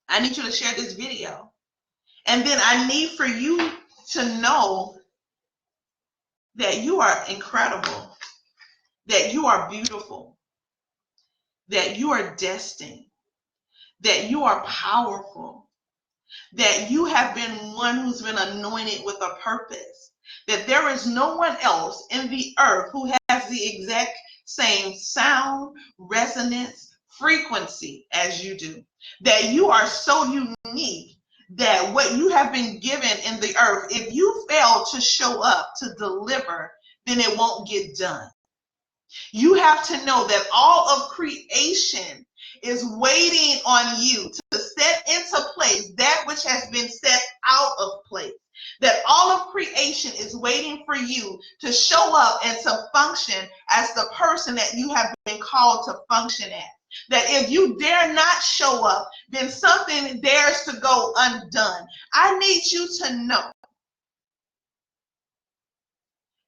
I need you to share this video. And then I need for you to know that you are incredible, that you are beautiful, that you are destined, that you are powerful, that you have been one who's been anointed with a purpose, that there is no one else in the earth who has the exact same sound, resonance, frequency as you do. That you are so unique that what you have been given in the earth, if you fail to show up to deliver, then it won't get done. You have to know that all of creation is waiting on you to set into place that which has been set out of place. That all of creation is waiting for you to show up and to function as the person that you have been called to function as. That if you dare not show up, then something dares to go undone. I need you to know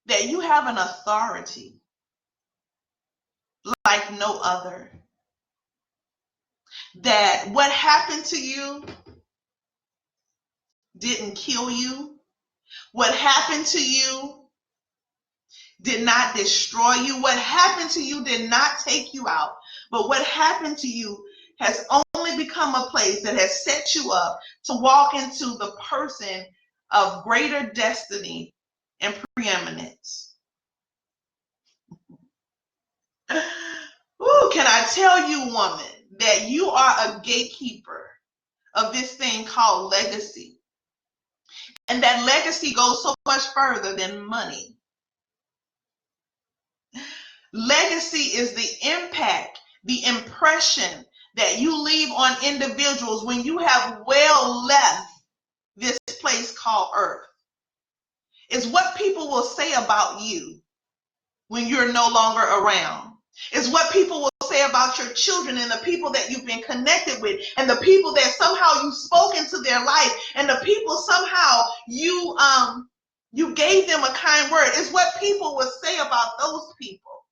that you have an authority like no other. That what happened to you didn't kill you. What happened to you did not destroy you. What happened to you did not take you out. But what happened to you has only become a place that has set you up to walk into the person of greater destiny and preeminence. Ooh, can I tell you, woman, that you are a gatekeeper of this thing called legacy. And that legacy goes so much further than money. Legacy is the impact, the impression that you leave on individuals when you have well left this place called earth. It's what people will say about you when you're no longer around. It's what people will say about your children and the people that you've been connected with and the people that somehow you spoke into their life and the people somehow you gave them a kind word. It's what people will say about those people.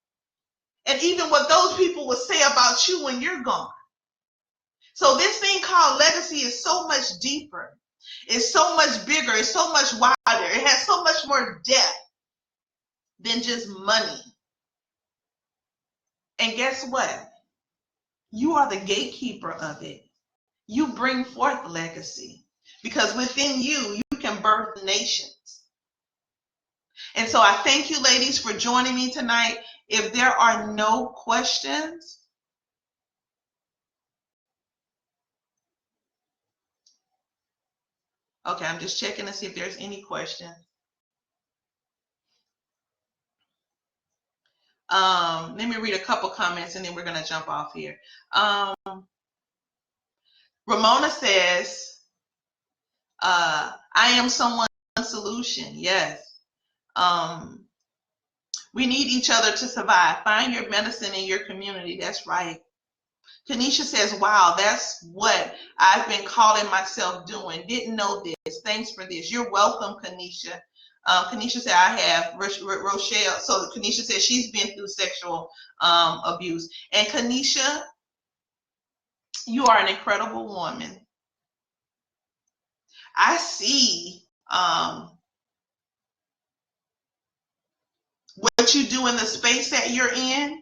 And even what those people will say about you when you're gone. So this thing called legacy is so much deeper. It's so much bigger. It's so much wider. It has so much more depth than just money. And guess what? You are the gatekeeper of it. You bring forth legacy because within you can birth nations. And so I thank you, ladies, for joining me tonight. If there are no questions, okay, I'm just checking to see if there's any questions. Let me read a couple comments and then we're going to jump off here. Ramona says, I am someone's solution. Yes. We need each other to survive. Find your medicine in your community. That's right. Kanisha says, wow, that's what I've been calling myself doing. Didn't know this. Thanks for this. You're welcome, Kanisha. Kanisha said, I have. Rochelle, so Kanisha said she's been through sexual abuse. And Kanisha, you are an incredible woman. I see what you do in the space that you're in.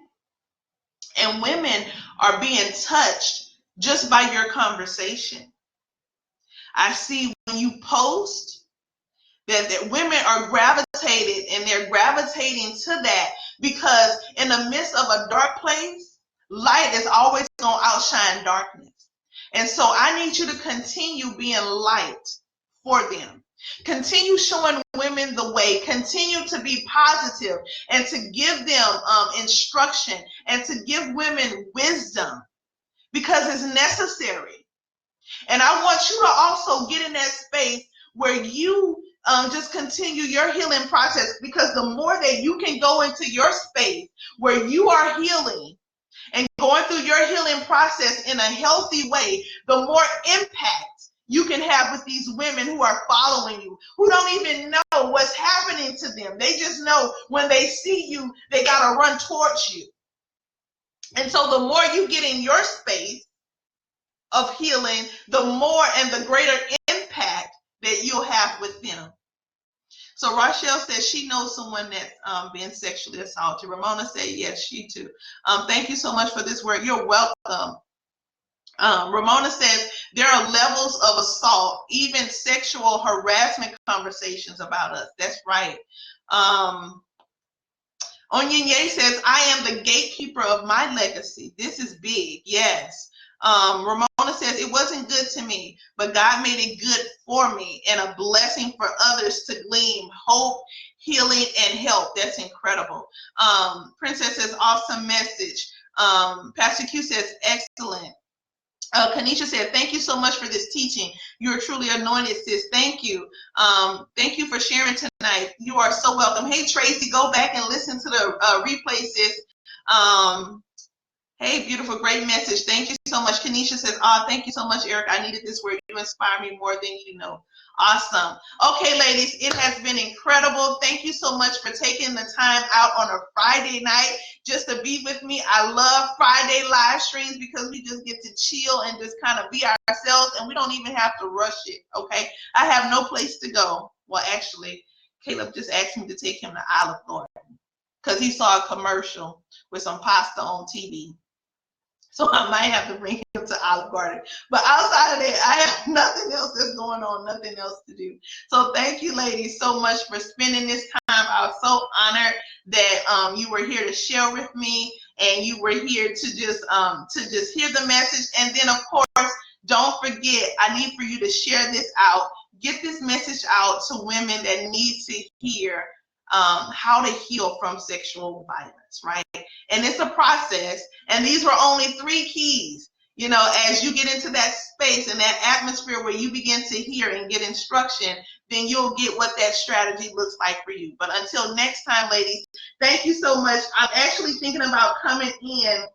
And women are being touched just by your conversation. I see when you post that women are gravitated and they're gravitating to that because in the midst of a dark place, light is always going to outshine darkness. And so I need you to continue being light for them. Continue showing women the way. Continue to be positive and to give them instruction and to give women wisdom because it's necessary. And I want you to also get in that space where you just continue your healing process because the more that you can go into your space where you are healing and going through your healing process in a healthy way, the more impact you can have with these women who are following you, who don't even know what's happening to them. They just know when they see you, they got to run towards you. And so the more you get in your space of healing, the more and the greater impact that you'll have with them. So Rochelle says she knows someone that's been sexually assaulted. Ramona said, yes, she too. Thank you so much for this word. You're welcome. Ramona says there are levels of assault, even even sexual harassment conversations about us. That's right. Onyenye says, I am the gatekeeper of my legacy. This is big. Yes. Ramona says, it wasn't good to me, but God made it good for me and a blessing for others to glean hope, healing, and help. That's incredible. Princess says, awesome message. Pastor Q says, excellent. Kanisha said, thank you so much for this teaching. You're truly anointed, sis. Thank you. Thank you for sharing tonight. You are so welcome. Hey, Tracy, go back and listen to the replay, sis. Hey, beautiful, great message. Thank you so much. Kanisha says, thank you so much, Eryka. I needed this word. You inspire me more than you know. Awesome. Okay, ladies, it has been incredible. Thank you so much for taking the time out on a Friday night just to be with me. I love Friday live streams because we just get to chill and just kind of be ourselves, and we don't even have to rush it, okay? I have no place to go. Well, actually, Caleb just asked me to take him to Olive Garden because he saw a commercial with some pasta on TV. So I might have to bring him to Olive Garden. But outside of that, I have nothing else that's going on, nothing else to do. So thank you, ladies, so much for spending this time. I was so honored that you were here to share with me, and you were here to just hear the message. And then, of course, don't forget, I need for you to share this out. Get this message out to women that need to hear how to heal from sexual violence, right? And it's a process. And these were only 3 keys. You know, as you get into that space and that atmosphere where you begin to hear and get instruction, then you'll get what that strategy looks like for you. But until next time, ladies, thank you so much. I'm actually thinking about coming in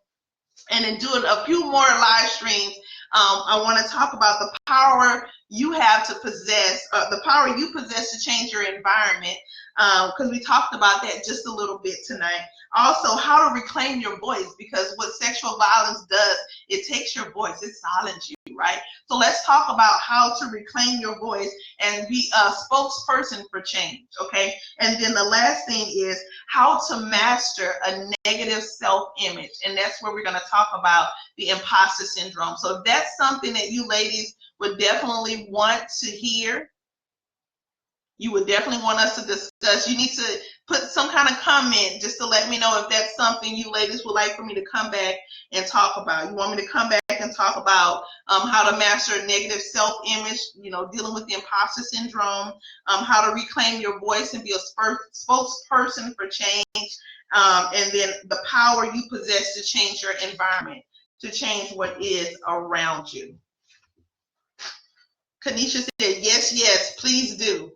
and then doing a few more live streams. I want to talk about the power you have to possess, the power you possess to change your environment, because we talked about that just a little bit tonight. Also, how to reclaim your voice, because what sexual violence does, it takes your voice, it silences you, right? So let's talk about how to reclaim your voice and be a spokesperson for change, okay? And then the last thing is how to master a negative self-image, and that's where we're going to talk about the imposter syndrome. So if that's something that you ladies would definitely want to hear, you would definitely want us to discuss, you need to put some kind of comment just to let me know if that's something you ladies would like for me to come back and talk about. You want me to come back and talk about how to master a negative self-image, you know, dealing with the imposter syndrome, how to reclaim your voice and be a spokesperson for change, and then the power you possess to change your environment, to change what is around you. Kanisha said, yes, yes, please do.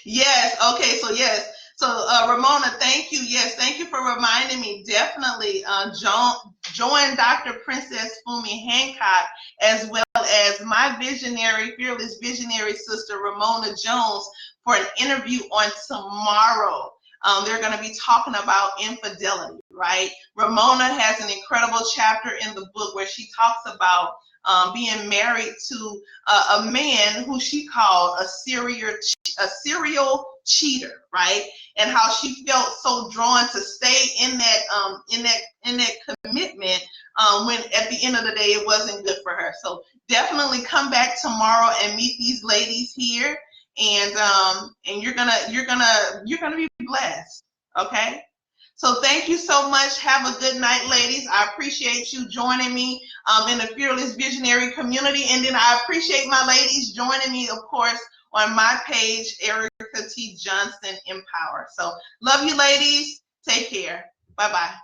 Yes, okay, so yes. So Ramona, thank you. Yes, thank you for reminding me. Definitely join Dr. Princess Fumi Hancock, as well as my visionary, fearless visionary sister, Ramona Jones, for an interview on tomorrow. They're going to be talking about infidelity, right? Ramona has an incredible chapter in the book where she talks about being married to a man who she called a serial cheater, right? And how she felt so drawn to stay in that commitment when at the end of the day it wasn't good for her. So definitely come back tomorrow and meet these ladies here, and you're gonna be blessed. Okay. So thank you so much. Have a good night, ladies. I appreciate you joining me in the Fearless Visionary community. And then I appreciate my ladies joining me, of course, on my page, Eryka T. Johnson Empower. So love you, ladies. Take care. Bye-bye.